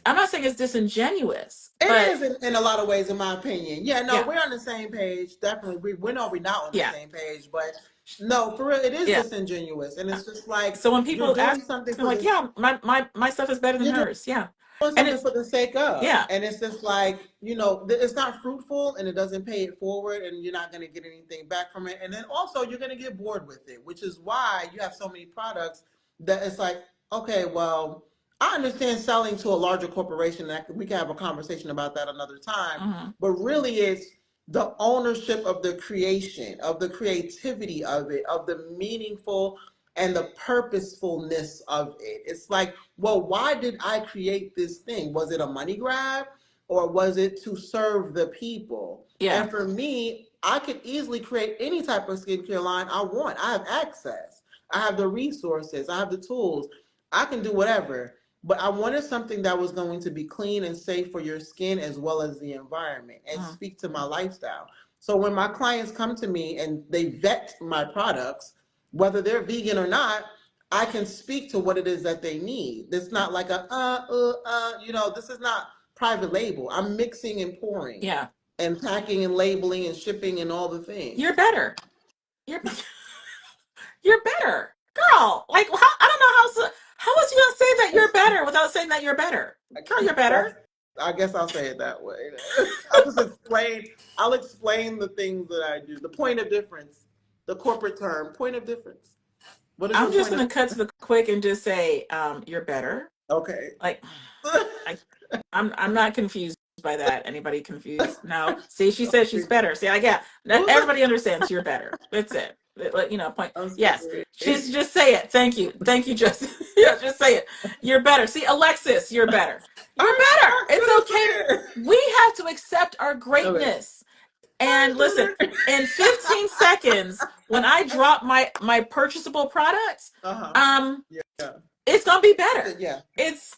I'm not saying it's disingenuous, It but is in a lot of ways, in my opinion. Yeah, no, yeah, we're on the same page. Definitely, we know we're not on the yeah, same page, but no, for real, it is yeah. disingenuous, and it's just like So when you're people ask doing something me, for like, this. yeah, my stuff is better than You're hers, yeah, doing and something it's for the sake of, yeah, and it's just like, it's not fruitful, and it doesn't pay it forward, and you're not going to get anything back from it, and then also you're going to get bored with it, which is why you have so many products that it's like, okay, well, I understand selling to a larger corporation, that we can have a conversation about that another time, mm-hmm, but really it's the ownership of the creation, of the creativity of it, of the meaningful and the purposefulness of it. It's like, well, why did I create this thing? Was it a money grab, or was it to serve the people? yeah, And for me, I could easily create any type of skincare line I want. I have access, I have the resources, I have the tools, I can do whatever. But I wanted something that was going to be clean and safe for your skin as well as the environment and mm, speak to my lifestyle. So when my clients come to me and they vet my products, whether they're vegan or not, I can speak to what it is that they need. It's not like this is not private label. I'm mixing and pouring yeah, and packing and labeling and shipping and all the you're things. better, you're you're better, girl. Like, how, I don't know how was you gonna say that you're better without saying that you're better, girl? You're That's, better. I guess I'll say it that way. I'll explain the things that I do. The point of difference, the corporate term, point of difference. What is your I'm just point of gonna cut to the quick and just say, you're better. Okay. Like, I, I'm not confused by that. Anybody confused? No. See, she says she's better. See, like, yeah, everybody understands you're better. That's it. Point. I'm Yes, sorry. she's just say it. Thank you, Justin. Yeah, just say it. You're better. See, Alexis, you're better. You're better. I'm It's gonna okay. say it. We have to accept our Okay. greatness. And listen, in 15 seconds, when I drop my purchasable products, Uh-huh. um, Yeah. it's gonna be better. Yeah. It's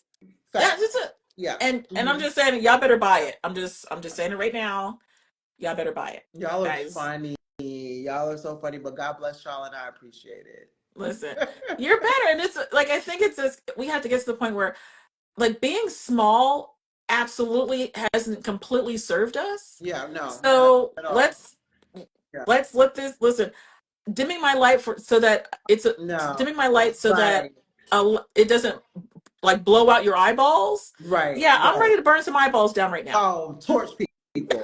that's Facts. just it. Yeah. And I'm just saying, y'all better buy it. I'm just saying it right now. Y'all better buy it, Y'all are guys. funny. Y'all are so funny, but God bless y'all and I appreciate Listen, it. you're better, and it's like, I think it's just, we have to get to the point where, like, being small absolutely hasn't completely served us. Yeah, no, not So at all. Yeah. let's let this listen. Dimming my light so that No. dimming my light so that Right. it doesn't like blow out your eyeballs. Right. Yeah, I'm Right. ready to burn some eyeballs down right now. Oh, torch people.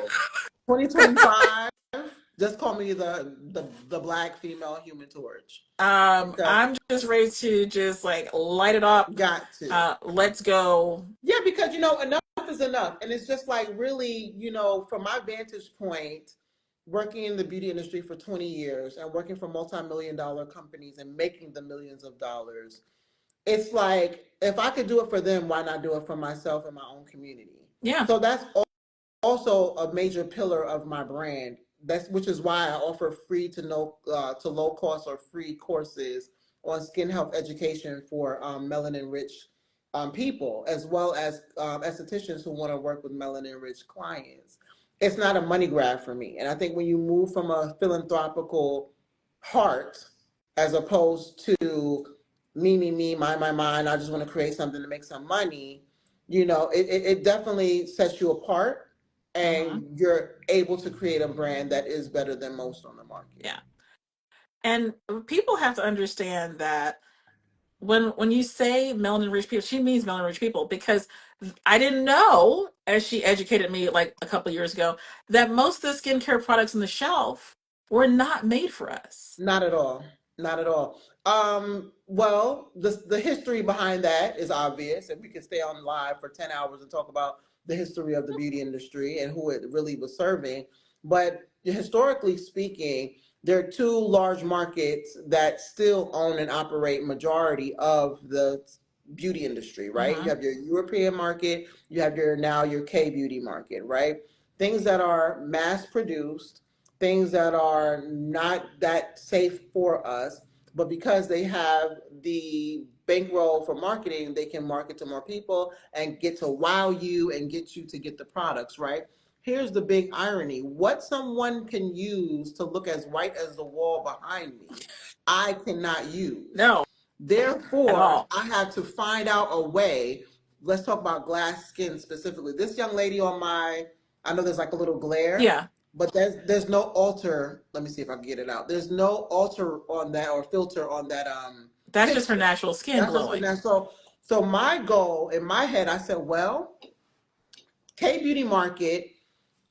2025. Just call me the black female human torch. Because I'm just ready to just like light it up. got to. Let's go. Yeah, because enough is enough. And it's just like really, from my vantage point, working in the beauty industry for 20 years and working for multi-million dollar companies and making the millions of dollars, it's like if I could do it for them, why not do it for myself and my own community? Yeah. So that's also a major pillar of my brand. Which is why I offer free to low cost or free courses on skin health education for melanin rich people, as well as estheticians who want to work with melanin rich clients. It's not a money grab for me, and I think when you move from a philanthropical heart as opposed to me, my mind, I just want to create something to make some money, it definitely sets you apart, Mm-hmm. and you're able to create a brand that is better than most on the market. Yeah. And people have to understand that when you say melanin rich people, she means melanin rich people, because I didn't know, as she educated me like a couple of years ago, that most of the skincare products on the shelf were not made for us. Not at all. Not at all. Well, the history behind that is obvious, and we could stay on live for 10 hours and talk about the history of the beauty industry and who it really was serving. But historically speaking, there are two large markets that still own and operate majority of the beauty industry, right? You Mm-hmm. have your European market, you have your K beauty market, right? Things that are mass produced, things that are not that safe for us, but because they have the bankroll for marketing, they can market to more people and get to wow you and get you to get the products, right? Here's the big irony. What someone can use to look as white as the wall behind me, I cannot use. No, at Therefore, all. I had to find out a way. Let's talk about glass skin specifically. This young lady on my, I know there's like a little glare, Yeah, but there's no alter. Let me see if I can get it out. There's no alter on that or filter on that that's just her picture. natural skin That's just for glowing. now. So my goal in my head, I said, well, K beauty market.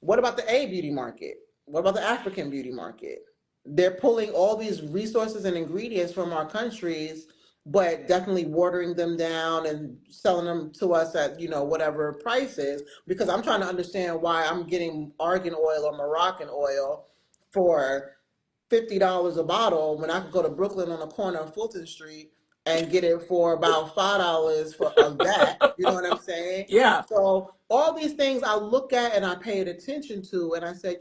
What about the A beauty market? What about the African beauty market? They're pulling all these resources and ingredients from our countries, but definitely watering them down and selling them to us at, whatever prices. Because I'm trying to understand why I'm getting argan oil or Moroccan oil for $50 a bottle when I could go to Brooklyn on the corner of Fulton Street and get it for about $5 for of that. You know what I'm saying? Yeah, So all these things I look at and I paid attention to, and I said,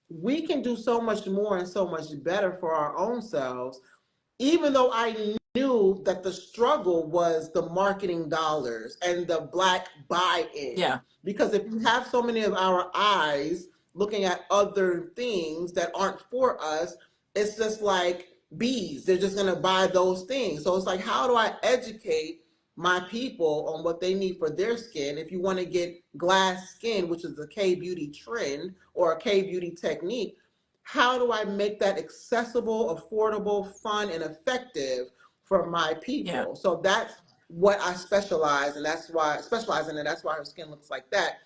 we can do so much more and so much better for our own selves, even though I knew that the struggle was the marketing dollars and the black buy-in. yeah, Because if you have so many of our eyes looking at other things that aren't for us, it's just like bees. They're just going to buy those things. So it's like, how do I educate my people on what they need for their skin? If you want to get glass skin, which is the K beauty trend or a K beauty technique, how do I make that accessible, affordable, fun, and effective for my yeah. people? So that's what I specialize, and that's why I specialize in, and that's why her skin looks like that.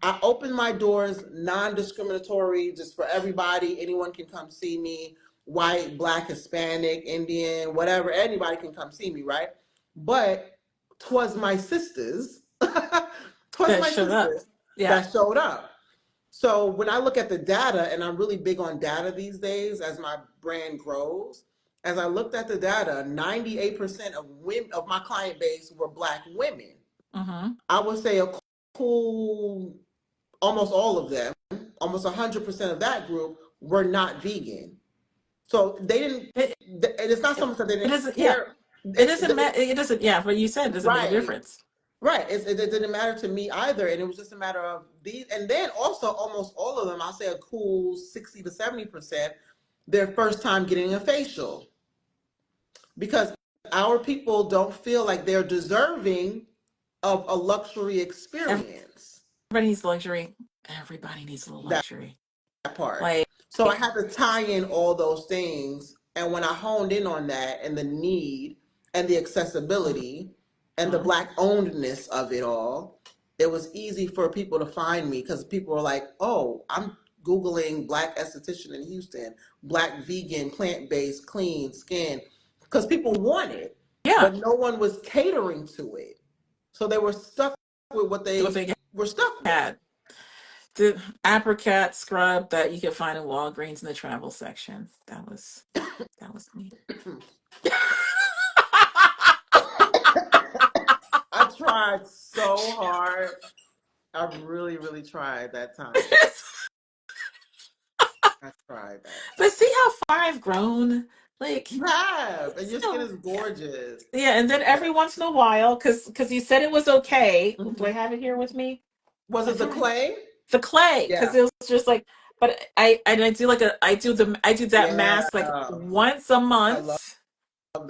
I open my doors non-discriminatory, just for everybody. Anyone can come see me. White, black, Hispanic, Indian, whatever. Anybody can come see me, right? But 'twas my sisters, 'twas That my showed up. sisters Yeah. that showed up. So when I look at the data, and I'm really big on data these days as my brand grows, as I looked at the data, 98% of women of my client base were black women. Mm-hmm. I would say a cool, almost all of them, almost 100% of that group were not vegan. So they didn't, It, it's not something that they it didn't doesn't. Yeah. care. It doesn't matter. It doesn't. Yeah. What you said doesn't make a Right. difference. Right. It didn't matter to me either. And it was just a matter of these. And then also, almost all of them, I'll say a cool 60 to 70%, their first time getting a facial. Because our people don't feel like they're deserving of a luxury experience. Everybody needs luxury. Everybody needs a little That luxury. part. Like, So I had to tie in all those things. And when I honed in on that and the need and the accessibility and the mhm. black ownedness of it all, it was easy for people to find me because people were like, oh, I'm Googling black esthetician in Houston, black vegan, plant-based, clean skin. Because people want it, Yeah. but no one was catering to it. So they were stuck with what What they they were stuck with. had. The apricot scrub that you can find in Walgreens in the travel section. That was me. I tried so hard. I really, really tried that time. I tried that But time. see how far I've grown? Like, You have, and your skin still, is yeah. gorgeous. Yeah, and then Yeah. every once in a while, because you said it was okay. Do I Mhm. have it here with me? Was I it the thought I, clay? the clay, because Yeah. it was just like, but I do like I do that Yeah. mask like once a I love month.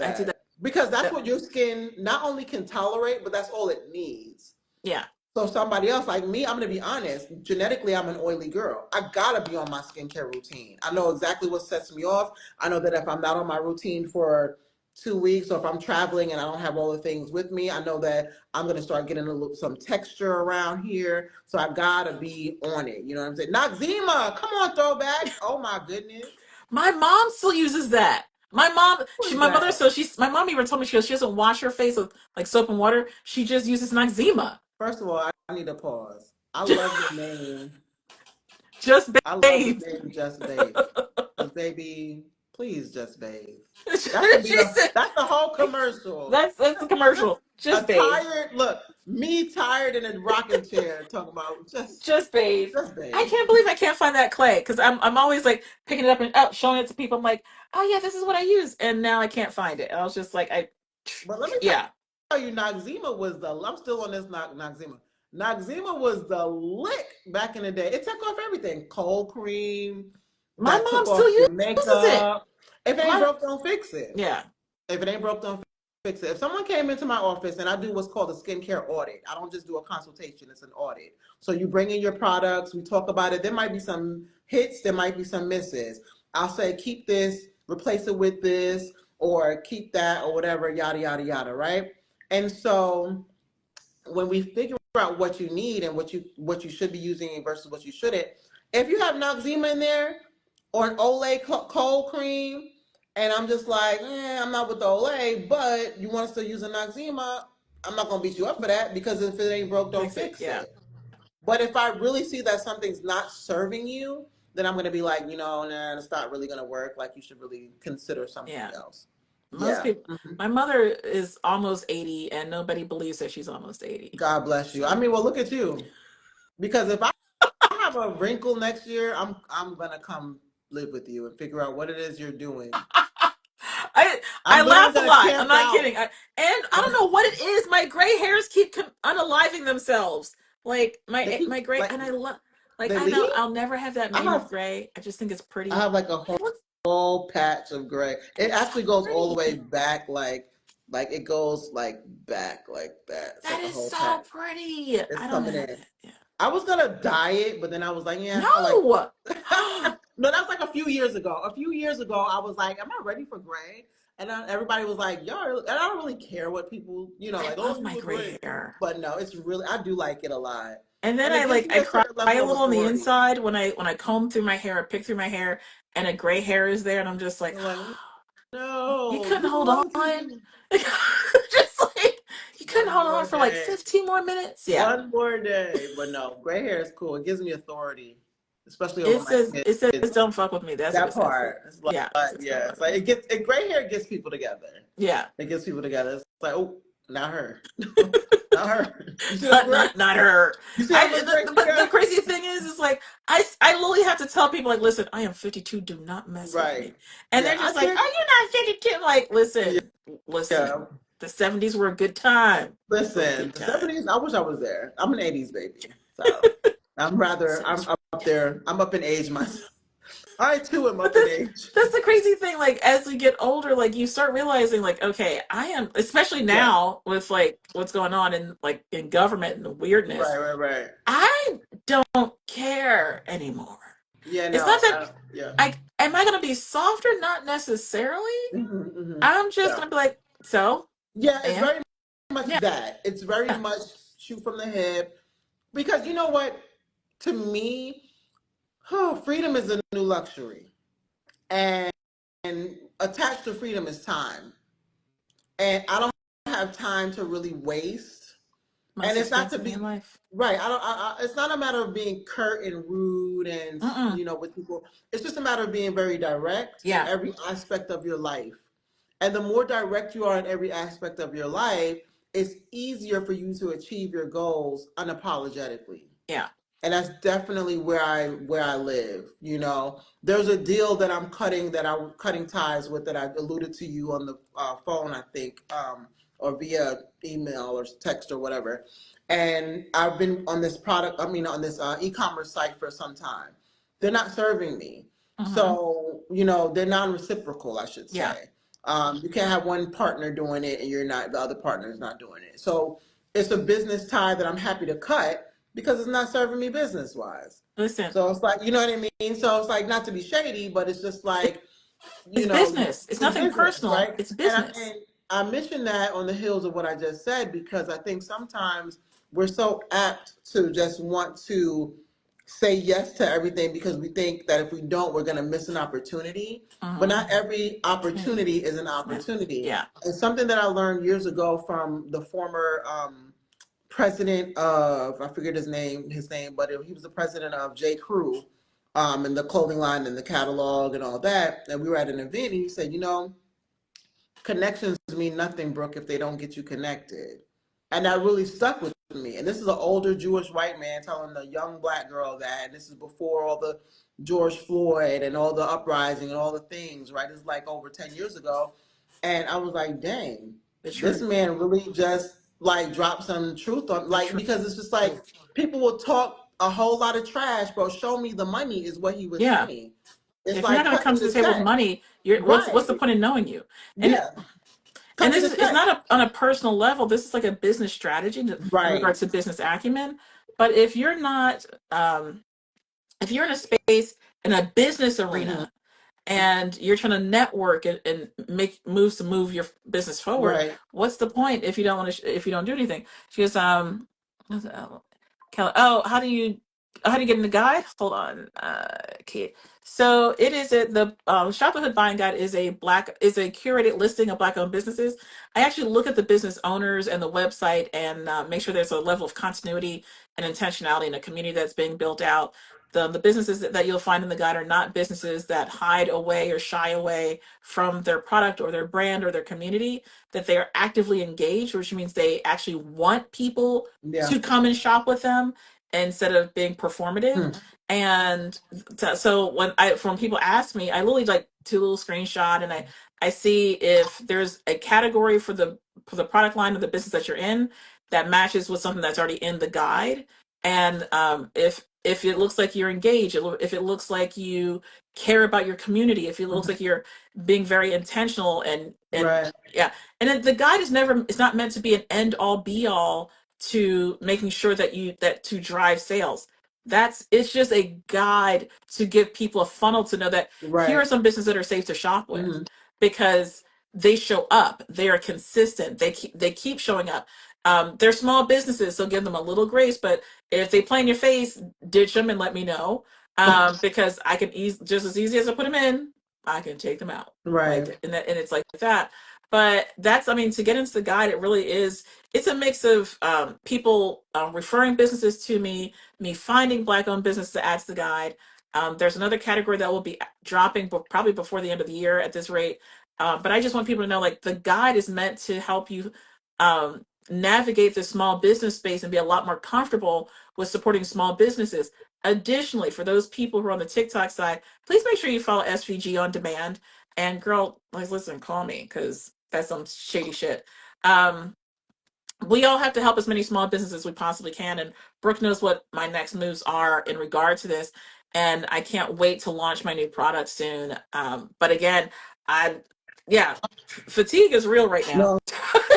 I do that. Because that's that. what your skin not only can tolerate, but that's all it needs. Yeah, So somebody else like me, I'm gonna be honest. Genetically, I'm an oily girl. I gotta be on my skincare routine. I know exactly what sets me off. I know that if I'm not on my routine for 2 weeks, or if I'm traveling and I don't have all the things with me, I know that I'm gonna start getting some texture around here. So I gotta be on it. You know what I'm saying? Noxzema, come on, throwback. Oh my goodness. My mom still uses that. My mom, Who is my mother, that? so my mom even told me she goes, she doesn't wash her face with like soap and water. She just uses Noxzema. First of all, I need a pause. I love the name. Just I love the bathe. name Just Bathe. Because baby, please just bathe. That could be She said, that's the whole commercial. that's the commercial. A Just bathe. tired look, me tired in a rocking chair talking about Just bathe. just I bathe. can't believe I can't find that clay because I'm always like picking it up and out, showing it to people. I'm like, oh yeah, this is what I use, and now I can't find it. And I was just like, But let me yeah. tell you, Noxzema was I'm still on this Noxzema. Noxzema was the lick back in the day. It took off everything. Cold cream, My that mom took still off your uses it. makeup. If it ain't My broke, don't fix it. yeah. If it ain't broke, don't fix it. If someone came into my office and I do what's called a skincare audit, I don't just do a consultation, it's an audit. So you bring in your products, we talk about it. There might be some hits, there might be some misses. I'll say, keep this, replace it with this, or keep that, or whatever, yada, yada, yada, right? And so when we figure out what you need and what you should be using versus what you shouldn't, if you have Noxzema in there or an Olay cold cream, and I'm just like, I'm not with the Olay, but you want to still use a Noxzema, I'm not gonna beat you up for that because if it ain't broke, don't Fix it. fix Yeah. it. But if I really see that something's not serving you, then I'm gonna be like, nah, it's not really gonna work. Like you should really consider something Yeah. else. Most Yeah. people, my mother is almost 80 and nobody believes that she's almost 80. God bless you. I So mean, well, look at you. Because if I have a wrinkle next year, I'm gonna come live with you and figure out what it is you're doing. I I'm I literally laugh a gonna lot. I'm camp not out. kidding. And I don't know what it is. My gray hairs keep unaliving themselves. Like They my keep gray, like and I love. Like they I know leave. I'll never have that I mane of have gray. I just think it's I pretty. have like a It looks. whole patch of gray. It It's so actually goes all the way pretty. back, like it goes like back like that. It's That like a is whole so patch. pretty. It's I don't coming have in. that. Yeah. I was gonna dye it, but then I was like, yeah, I like. No. No, that was like a few years ago. A few years ago, I was like, am I ready for gray? And everybody was like, yo, and I don't really care what people, I like, oh, love you my look gray great. hair. But no, it's really, I do like it a lot. And then And it gives me I a cry certain a level of little on the authority. inside when I comb through my hair, I pick through my hair, and a gray hair is there, and I'm just like, You're like, you no, couldn't you hold belong to on. me. Just like you couldn't One hold on more for like day. 15 more minutes. Yeah. One more day. But no, gray hair is cool. It gives me authority, especially over It my says kids. don't fuck with me. That's what That it says. part. It's like, Yeah. It says don't yeah, fuck it's with like me. gray hair gets people together. Yeah. It gets people together. It's like, oh, not her. Not her. You see that gray? Not her. You see how much gray she The got? crazy thing is like I literally have to tell people like, listen, I am 52. Do not mess with Right. me. And Yeah, they're I just like, get. oh, you're not 52. I'm like, Yeah. listen. Yeah. The 70s were a good time. A Listen, good the time. 70s, I wish I was there. I'm an 80s baby. So I'm 70s. up there. I'm up in age myself. I too am But up in age. that's the crazy thing. Like as we get older, like you start realizing, like, okay, I am, especially Yeah. now with like what's going on in like in government and the weirdness. Right, right, right. I don't care anymore. Yeah, It's no. not that Yeah. I am I gonna be softer? Not necessarily. Hmm. I'm just Yeah. gonna be like, so Yeah, it's and very much yeah, that. It's very yeah, much shoot from the hip. Because you know what? To me, freedom is a new luxury. And attached to freedom is time. And I don't have time to really waste. And most it's not to expensive thing in be life. right. I don't. It's not a matter of being curt and rude and Mm-mm. with people. It's just a matter of being very direct in Yeah, every aspect of your life. And the more direct you are in every aspect of your life, it's easier for you to achieve your goals unapologetically. yeah. And that's definitely where I live. There's a deal that I'm cutting ties with that I alluded to you on the phone, I think, or via email or text or whatever. And I've been on this on this e-commerce site for some time. They're not serving me, Mm-hmm. so they're non-reciprocal, I should Yeah. say. You can't have one partner doing it and the other partner is not doing it. So it's a business tie that I'm happy to cut because it's not serving me business wise. Listen, So it's like, you know what I mean? So it's like, not to be shady, but it's just like, It's you know, business. It's it's nothing business, personal. right? It's And business. I mentioned that on the heels of what I just said because I think sometimes we're so apt to just want to say yes to everything because we think that if we don't, we're going to miss an opportunity. But Mm-hmm. not every Opportunity. opportunity is an Yeah. opportunity. Yeah. And something that I learned years ago from the former president of, I forget his name, but he was the president of J. Crew, and the clothing line and the catalog and all that. And we were at an event and he said, connections mean nothing, Brooke, if they don't get you connected. And that really stuck with me. And this is an older Jewish white man telling a young black girl that. And this is before all the George Floyd and all the uprising and all the things, right? It's like over 10 years ago. And I was like, dang, The this truth. man really just like dropped some truth on, The like, truth. because it's just like people will talk a whole lot of trash, bro. Show me the money is what he was Yeah. saying. It's If you're not like, going to cut come me to the the table with check. money, you're what's the Right. point in knowing you? And Yeah. and Cut me this the is it's check. not on a personal level. This is like a business strategy in Right. regards to business acumen. But if you're not, if you're in a space in a business Hmm. arena and you're trying to network and make moves to move your business forward, Right. what's the point if you don't want to if you don't do anything? She goes, Kelly, oh, how do you get in the guide? Hold on, Kate. So it is the Shopaholic Buying Guide is a curated listing of Black owned businesses. I actually look at the business owners and the website and make sure there's a level of continuity and intentionality in a community that's being built out. The businesses that you'll find in the guide are not businesses that hide away or shy away from their product or their brand or their community, that they are actively engaged, which means they actually want people Yeah. to come and shop with them instead of being performative. Hmm. And so when people ask me, I literally like do a little screenshot and I see if there's a category for the product line of the business that you're in that matches with something that's already in the guide. And if it looks like you're engaged, if it looks like you care about your community, if it looks like you're being very intentional and Right. yeah, and then the guide is never, it's not meant to be an end all be all to making sure that to drive sales. It's just a guide to give people a funnel to know that here are Right. some businesses that are safe to shop with Hmm. because they show up, they are consistent, they keep showing up. They're small businesses, so give them a little grace, but if they play in your face, ditch them and let me know. Because I can just as easy as I put them in, I can take them out. Right. Like and it's like that. But that's, I mean, to get into the guide, it really is. It's a mix of people referring businesses to me finding Black-owned businesses to add to the guide. There's another category that will be dropping probably before the end of the year at this rate. But I just want people to know, like, the guide is meant to help you navigate the small business space and be a lot more comfortable with supporting small businesses. Additionally, for those people who are on the TikTok side, please make sure you follow SVG on demand. And girl, like, listen, call me because that's some shady shit. Um, we all have to help as many small businesses as we possibly can. And Brooke knows what my next moves are in regard to this. And I can't wait to launch my new product soon. But again, I, yeah, fatigue is real right now. No,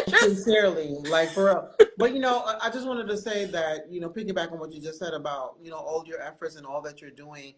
Just, sincerely, like for real. But I just wanted to say that, piggyback on what you just said about, all your efforts and all that you're doing,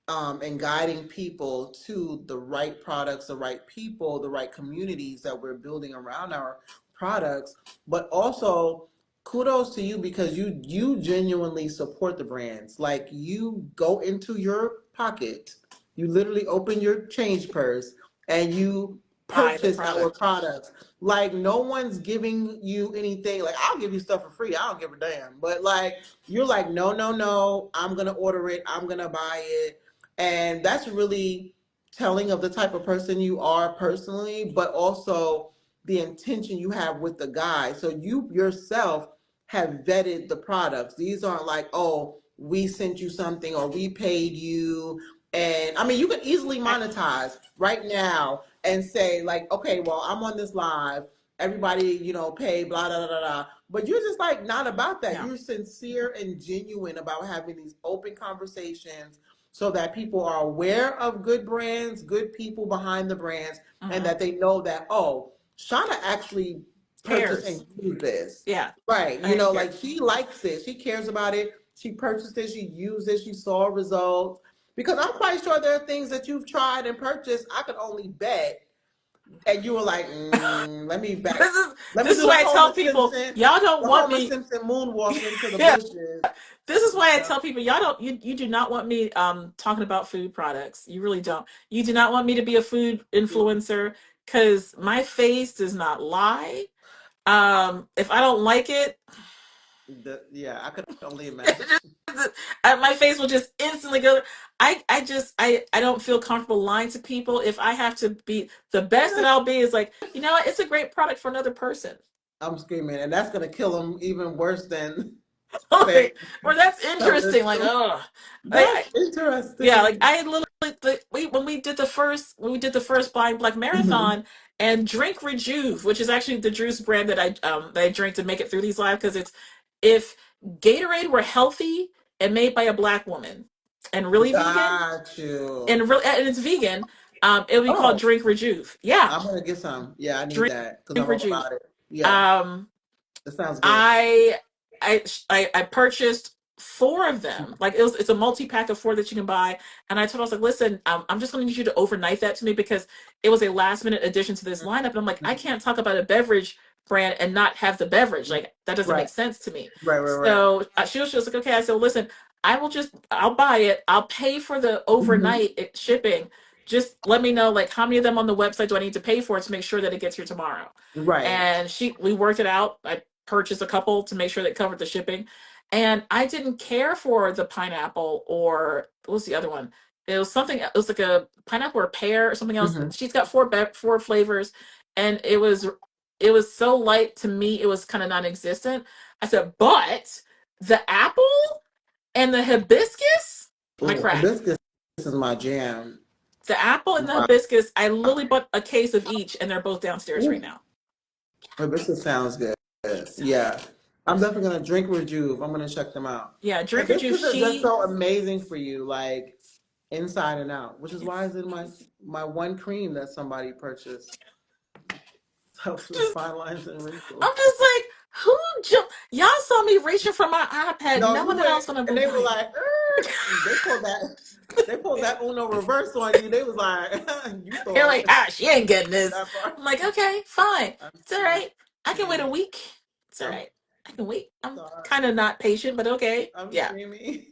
and guiding people to the right products, the right people, the right communities that we're building around our products. But also, kudos to you because you genuinely support the brands. Like you go into your pocket, you literally open your change purse, and you buy the purchase our product. products. Like no one's giving you anything. Like I'll give you stuff for free. I don't give a damn. But like you're like, no, no, no. I'm gonna order it. I'm gonna buy it, and that's really telling of the type of person you are personally, but also the intention you have with the guy. So you yourself have vetted the products. These aren't like, oh, we sent you something or we paid you. And I mean, you can easily monetize right now and say, like, okay, well, I'm on this live. Everybody, pay, blah, blah, blah, blah. But you're just like not about that. Yeah. You're sincere and genuine about having these open conversations so that people are aware of good brands, good people behind the brands, and Hmm. that they know that, oh, Shauna actually purchased Cares. and used this. Yeah. Right. I care. Like she likes it. She cares about it. She purchased it. She used it. She saw results. Because I'm quite sure there are things that you've tried and purchased. I could only bet, and you were like, "Let me back, This is let me this is do the why I tell Homer people Simpson, y'all don't the want Homer me. Simpson moonwalk into the Yeah, bushes." this is why I Yeah. tell people y'all don't you do not want me talking about food products. You really don't. You do not want me to be a food influencer because my face does not lie. If I don't like it, Yeah, I could only imagine. my face will just instantly go. I don't feel comfortable lying to people. If I have to be the best that I'll be is like, you know what, it's a great product for another person. I'm screaming, and that's gonna kill them even worse than saying Like, or that's telling the interesting. Like, truth. oh, That's yeah, like interesting. I literally when we did the first Blind Black Hmm. Marathon and Drink Rejuve, which is actually the juice brand that I drink to make it through these live because it's if Gatorade were healthy and made by a black woman and really vegan Got you. and it's vegan, it would be called Oh, Drink Rejuve. Yeah, I'm gonna get some. Yeah, I need Drink that because I'm all Rejuve. about it. Yeah, Um, it sounds good. I I purchased four of them. Like it's a multi pack of four that you can buy. And I told her, I was like, listen, I'm just going to need you to overnight that to me because it was a last minute addition to this lineup. And I'm like, I can't talk about a beverage brand and not have the beverage. Like that doesn't Right, make sense to me. right. So she was like, okay. I said, well, listen, I'll buy it. I'll pay for the Hmm. overnight shipping. Just let me know like how many of them on the website do I need to pay for to make sure that it gets here tomorrow. Right. And we worked it out. I purchased a couple to make sure that covered the shipping. And I didn't care for the pineapple or what was the other one? It was something. It was like a pineapple or pear or something else. Hmm. She's got four flavors, and it was so light to me. It was kind of non-existent. I said, but the apple and the hibiscus, my Ooh, crack. hibiscus is my jam. The apple and the Wow. hibiscus. I literally bought a case of each, and they're both downstairs right Ooh, now. hibiscus sounds good. So Yeah, I'm yes, definitely gonna drink Rejuve. I'm gonna check them out. yeah. Drinker juice. Hibiscus is just She so amazing for you, like inside and out, which is why it's in my one cream that somebody purchased. Helps with just fine lines and I'm wrinkles. just like, who y'all saw me reaching for my iPad No, knowing you that I went, was gonna and go they were buy it. like, they pulled that, they pulled that Uno reverse on you. They was like, you They're thought like, ah, she ain't getting this. that part. I'm like, okay, fine. I'm It's all right. I can wait a screaming. week. It's all I'm right. I can wait. I'm sorry. kind of not patient, but okay. I'm Yeah. screaming.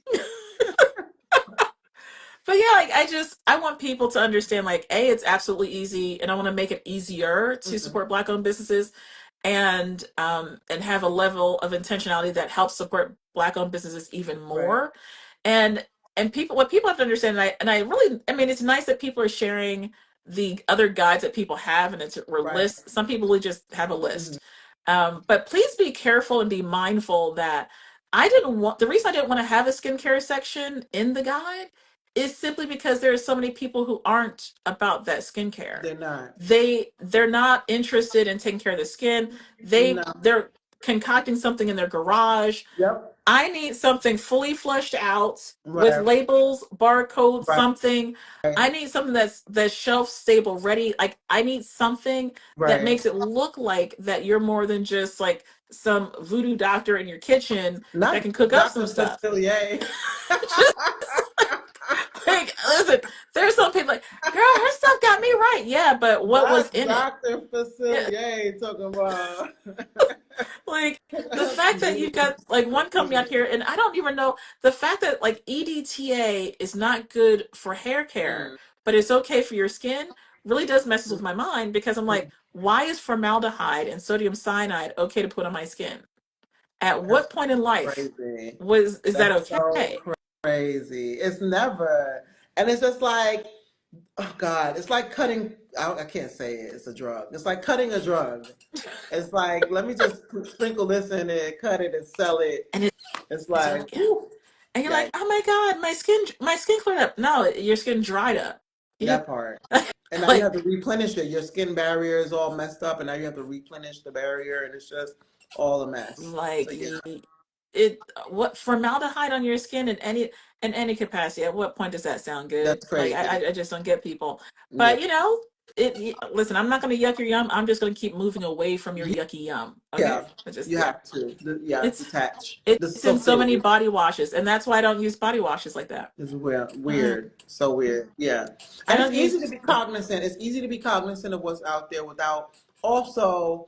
But yeah, like I want people to understand like it's absolutely easy and I want to make it easier to Hmm. support black owned businesses and have a level of intentionality that helps support black owned businesses even Right. more. And people what people have to understand and I really I mean it's nice that people are sharing the other guides that people have and it's or Right. lists. Some people will just have a Hmm. list. But please be careful and be mindful that I didn't want the reason I didn't want to have a skincare section in the guide is simply because there are so many people who aren't about that skincare. They're not. They're not interested in taking care of the skin. No. They're concocting something in their garage. Yep. I need something fully fleshed out with Right. labels, barcodes, Right. something. I need something that's shelf stable, ready. Like I need something that Right. makes it look like that you're more than just like some voodoo doctor in your kitchen that Not can cook up some Dr. stuff. Facilier. Like, listen, there's some people like, girl, her stuff got me right. Yeah, but what was Not in it? Dr. Yeah, Facilier talking about like the fact that you got like one company out here, and I don't even know the fact that like EDTA is not good for hair care, Mm, but it's okay for your skin really does messes with my mind because I'm mm, like, why is formaldehyde and sodium cyanide okay to put on my skin? At that's what point in life crazy. is that That's so okay? crazy. It's never. And it's just like, oh God, it's like cutting. I can't say it. It's a drug. It's like cutting a drug. It's like, let me just sprinkle this in it, cut it, and sell it. And It's it's like, yeah. whew, And you're like, yikes, oh my god, my skin cleared up. No, your skin dried up. You that part. And now you like have to replenish it. Your skin barrier is all messed up, and now you have to replenish the barrier, and it's just all a mess. So like yeah, it what formaldehyde on your skin in any capacity. At what point does that sound good? that's Like crazy. I just don't get people. But Yeah, you know. Listen, I'm not going to yuck your yum. I'm just going to keep moving away from your yucky yum. Okay? Yeah, Just, you yeah. have to. Yeah, It's detach. This is it's so in so many silly. body washes, and that's why I don't use body washes like that. It's weird, Mm-mm. weird, so weird. Yeah, I and it's don't easy use. to be cognizant. It's easy to be cognizant of what's out there without also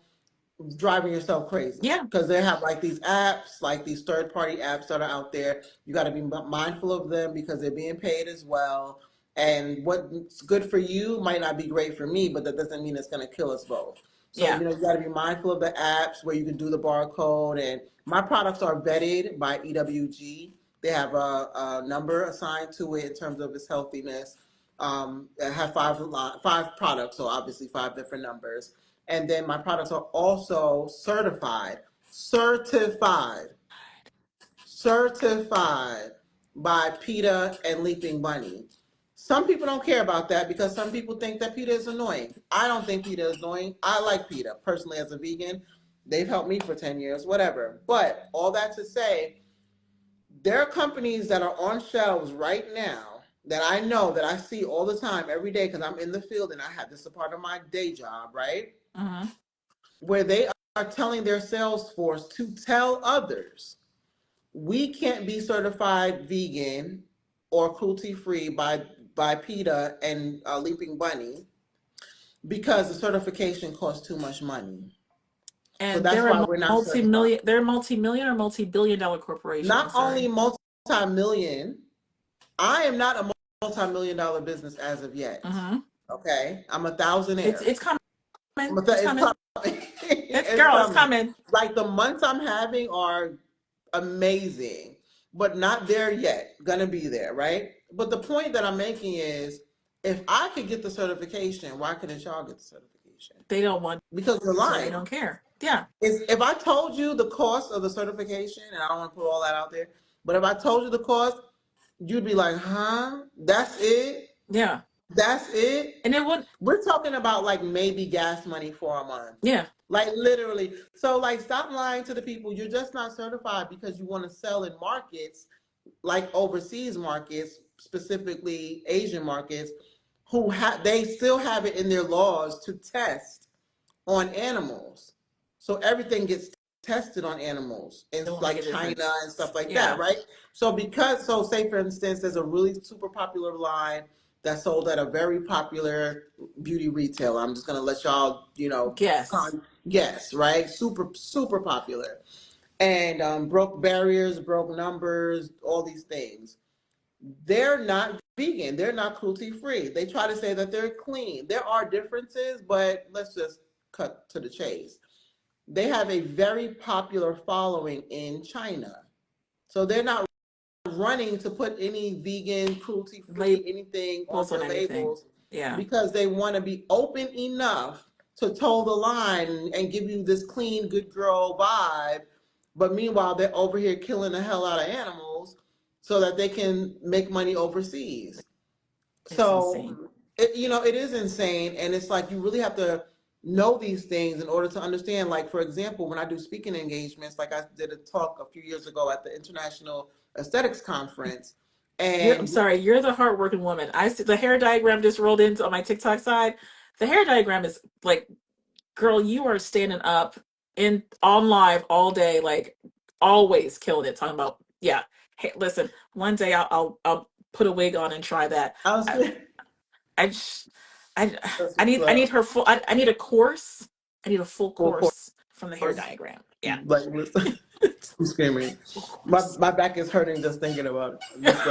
driving yourself crazy, Yeah, because they have like these apps, like these third party apps that are out there. You got to be mindful of them because they're being paid as well. And what's good for you might not be great for me, but that doesn't mean it's going to kill us both. So, yeah. you know, you got to be mindful of the apps where you can do the barcode. And my products are vetted by EWG. They have a number assigned to it in terms of its healthiness. I have five products, so obviously five different numbers. And then my products are also certified by PETA and Leaping Bunny. Some people don't care about that because some people think that PETA is annoying. I don't think PETA is annoying. I like PETA personally as a vegan. They've helped me for 10 years, whatever. But all that to say, there are companies that are on shelves right now that I know that I see all the time every day because I'm in the field and I have this a part of my day job, right? Mm-hmm. Where they are telling their sales force to tell others, we can't be certified vegan or cruelty free by PETA and Leaping Bunny because the certification costs too much money. So And that's why we're not certified. they're multi-million or multi-billion-dollar Not corporations. only Sorry. multi-million, I am not a multi-million dollar business as of yet. Mm-hmm. Okay, I'm a thousandaire. It's coming. It's It's coming. coming. It's It's girl. It's coming. coming. Like the months I'm having are amazing, but not there yet. Gonna be there, right? But the point that I'm making is, if I could get the certification, why couldn't y'all get the certification? They don't want Because you're to. They lying. don't care. Yeah. If I told you the cost of the certification, and I don't want to put all that out there, but if I told you the cost, you'd be like, huh? That's it? Yeah. That's it? And it would. We're talking about like maybe gas money for a month. Yeah. Like literally. So like stop lying to the people. You're just not certified because you want to sell in markets like overseas markets, specifically Asian markets, they still have it in their laws to test on animals. So everything gets tested on animals in It won't make like a China difference. and stuff like that, Yeah. right? So say for instance, there's a really super popular line that's sold at a very popular beauty retailer. I'm just gonna let y'all, Guess. guess, right? Super, super popular. And broke barriers, broke numbers, all these things. They're not vegan. They're not cruelty free. They try to say that they're clean. There are differences, but let's just cut to the chase. They have a very popular following in China. So they're not running to put any vegan, cruelty free, anything on Labels on their anything. labels Yeah. because they want to be open enough to toe the line and give you this clean, good girl vibe. But meanwhile, they're over here killing the hell out of animals so that they can make money overseas. It's insane. So, it is insane. And it's like you really have to know these things in order to understand. Like, for example, when I do speaking engagements, like I did a talk a few years ago at the International Aesthetics Conference. I'm And sorry, you're the hardworking woman. I see the hair diagram just rolled into on my TikTok side. The hair diagram is like, girl, you are standing up in on live all day, like always killing it. Talking about, yeah. Hey, listen, one day I'll put a wig on and try that. I was I I just, I that's I what's need I need up. her full. I need a course. I need a full Full course from the hair course, diagram. Yeah, like, listen, I'm screaming. full My course. my back is hurting just thinking about it. I'm just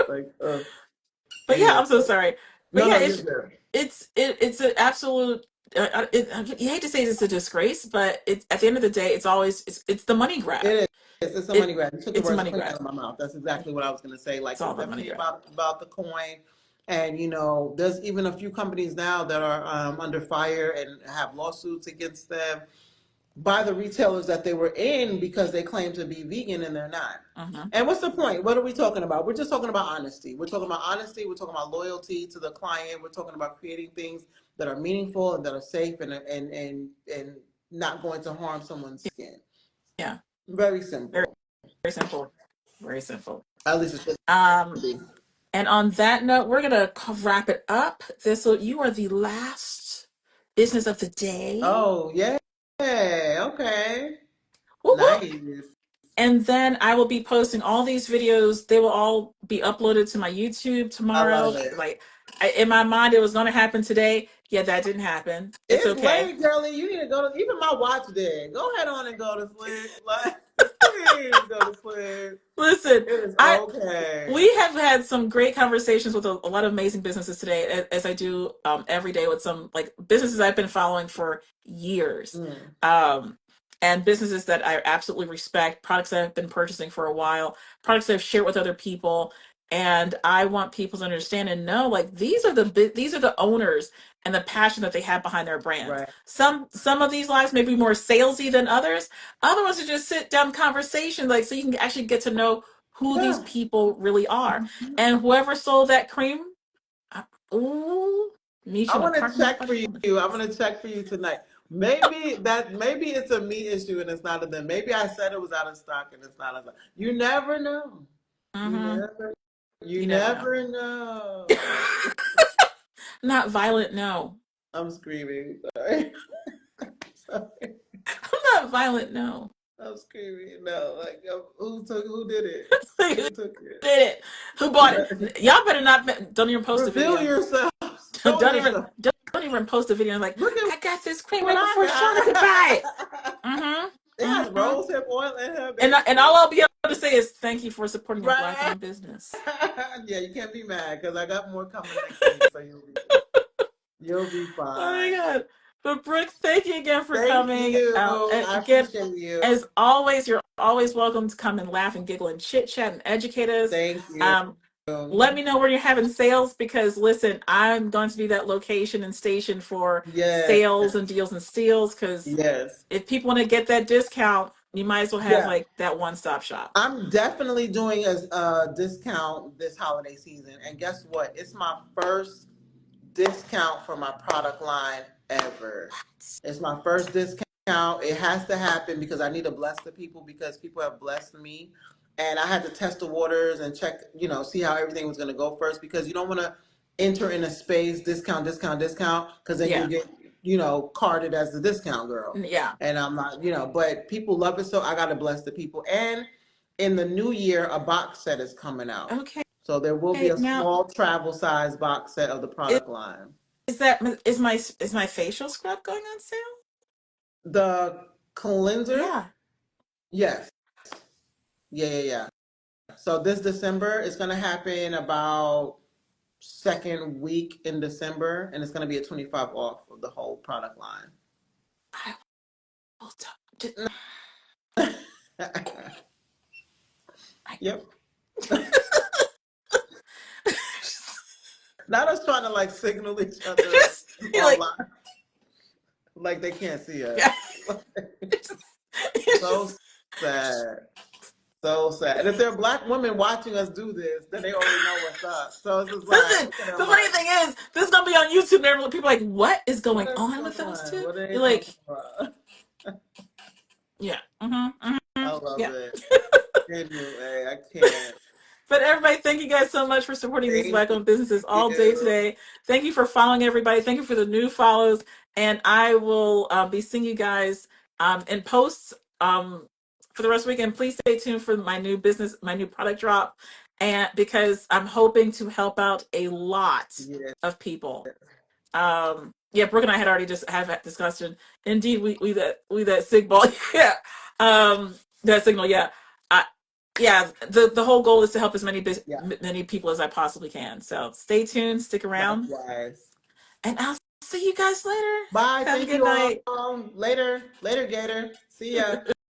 like, But yeah, anyway. I'm so sorry. But No, yeah, no, you're good. it's an absolute. You hate to say it's a disgrace, but it's at the end of the day, it's the money grab. It is. It's a money It grab. You took the it's a words money clean grab. out of my mouth. That's exactly what I was going to say. It's Like, all it's about money definitely grab. about the coin. And, there's even a few companies now that are under fire and have lawsuits against them by the retailers that they were in because they claim to be vegan and they're not. Mm-hmm. And what's the point? What are we talking about? We're just talking about honesty. We're talking about honesty. We're talking about loyalty to the client. We're talking about creating things that are meaningful and that are safe and not going to harm someone's skin. Yeah, Very very simple. very simple, very simple. At least it should Um, be. And on that note, we're gonna wrap it up. You are the last business of the day. Oh, yeah. Okay. Whoop, whoop. Nice. And then I will be posting all these videos. They will all be uploaded to my YouTube I love tomorrow. it. Like, in my mind, it was going to happen today. Yeah, that didn't happen. It's It's okay. late, girlie. You need to go to, even my watch did. Go ahead on and go to sleep. Like, please go to sleep. Listen, It is I okay. we have had some great conversations with a lot of amazing businesses today, as I do every day with some like businesses I've been following for years, Mm, um, and businesses that I absolutely respect, products that I've been purchasing for a while, products that I've shared with other people, and I want people to understand and know like these are the owners and the passion that they have behind their brands. right. Some of these lives may be more salesy than others. Other ones are just sit down conversation, like so you can actually get to know who these Yeah. people really are. Mhm. And whoever sold that cream, ooh, meet I you in a want to parking lot check by for the you. woman. I'm going to check for you tonight. Maybe it's a me issue and it's not a them. Maybe I said it was out of stock and it's not out of stock. You never know. You Mm-hmm. never you You never know. never know. Not violent, no. I'm screaming. Sorry. Sorry. I'm not violent, no. I'm screaming. No, like who did it? Who Who took did it? Who bought it? Y'all better not. Don't even post a Reveal video. yourself. Show Don't even. yourself. Don't even post a video. Like Look at I got this cream what right before Shauna could buy it. I got. It Mm-hmm. has Mm-hmm. rose hip oil in her, And baby. all I'll be able to say is thank you for supporting a Right? Black-owned business. Yeah, you can't be mad because I got more coming next week, so you'll be Oh my fine. God. But Brooke, thank you again for Thank coming. you. And I again, appreciate you. as always, you're always welcome to come and laugh and giggle and chit chat and educate us. Thank you. Um, let me know where you're having sales because listen, I'm going to be that location and station for Yes. sales and deals and steals because Yes. if people want to get that discount, you might as well have Yeah. like that one-stop shop. I'm definitely doing a discount this holiday season. And guess what? It's my first discount for my product line ever. It's my first discount. It has to happen because I need to bless the people because people have blessed me. And I had to test the waters and check, see how everything was going to go first because you don't want to enter in a space discount, discount, discount because then you'll Yeah. get, carded as the discount girl. Yeah. And I'm not, but people love it. So I got to bless the people. And in the new year, a box set is coming out. Okay. So there will be a Now, small travel size box set of the is, product line. is my facial scrub going on sale? The cleanser, Yeah. yes. Yeah. So this December, it's going to happen about second week in December, and it's going to be a 25 off of the whole product line. I will talk. Yep. Not us trying to like signal each other You're like, online, like they can't see us. yeah. So sad. So sad. And if there are black women watching us do this, then they already know what's up. So it's just like, Listen, look at them the funny like, thing is, this is gonna be on YouTube. And people are like, what is what going are on they with those doing? two? What are they You're like, talking about? yeah, mm-hmm, I love yeah. it. Anyway, I can't. But everybody, thank you guys so much for supporting these Thank Black-owned businesses all day you. today. Thank you for following everybody. Thank you for the new follows, and I will be seeing you guys in posts for the rest of the weekend. Please stay tuned for my new product drop, and because I'm hoping to help out a lot Yeah. of people. Yeah, Brooke and I had already just have that discussion. Indeed, we that signal, yeah, that signal, yeah. Yeah, the whole goal is to help as Yeah. many people as I possibly can. So stay tuned, stick around, Likewise. and I'll see you guys later. Bye. Have a Thank good you all. night. Later. Later, Gator. See ya.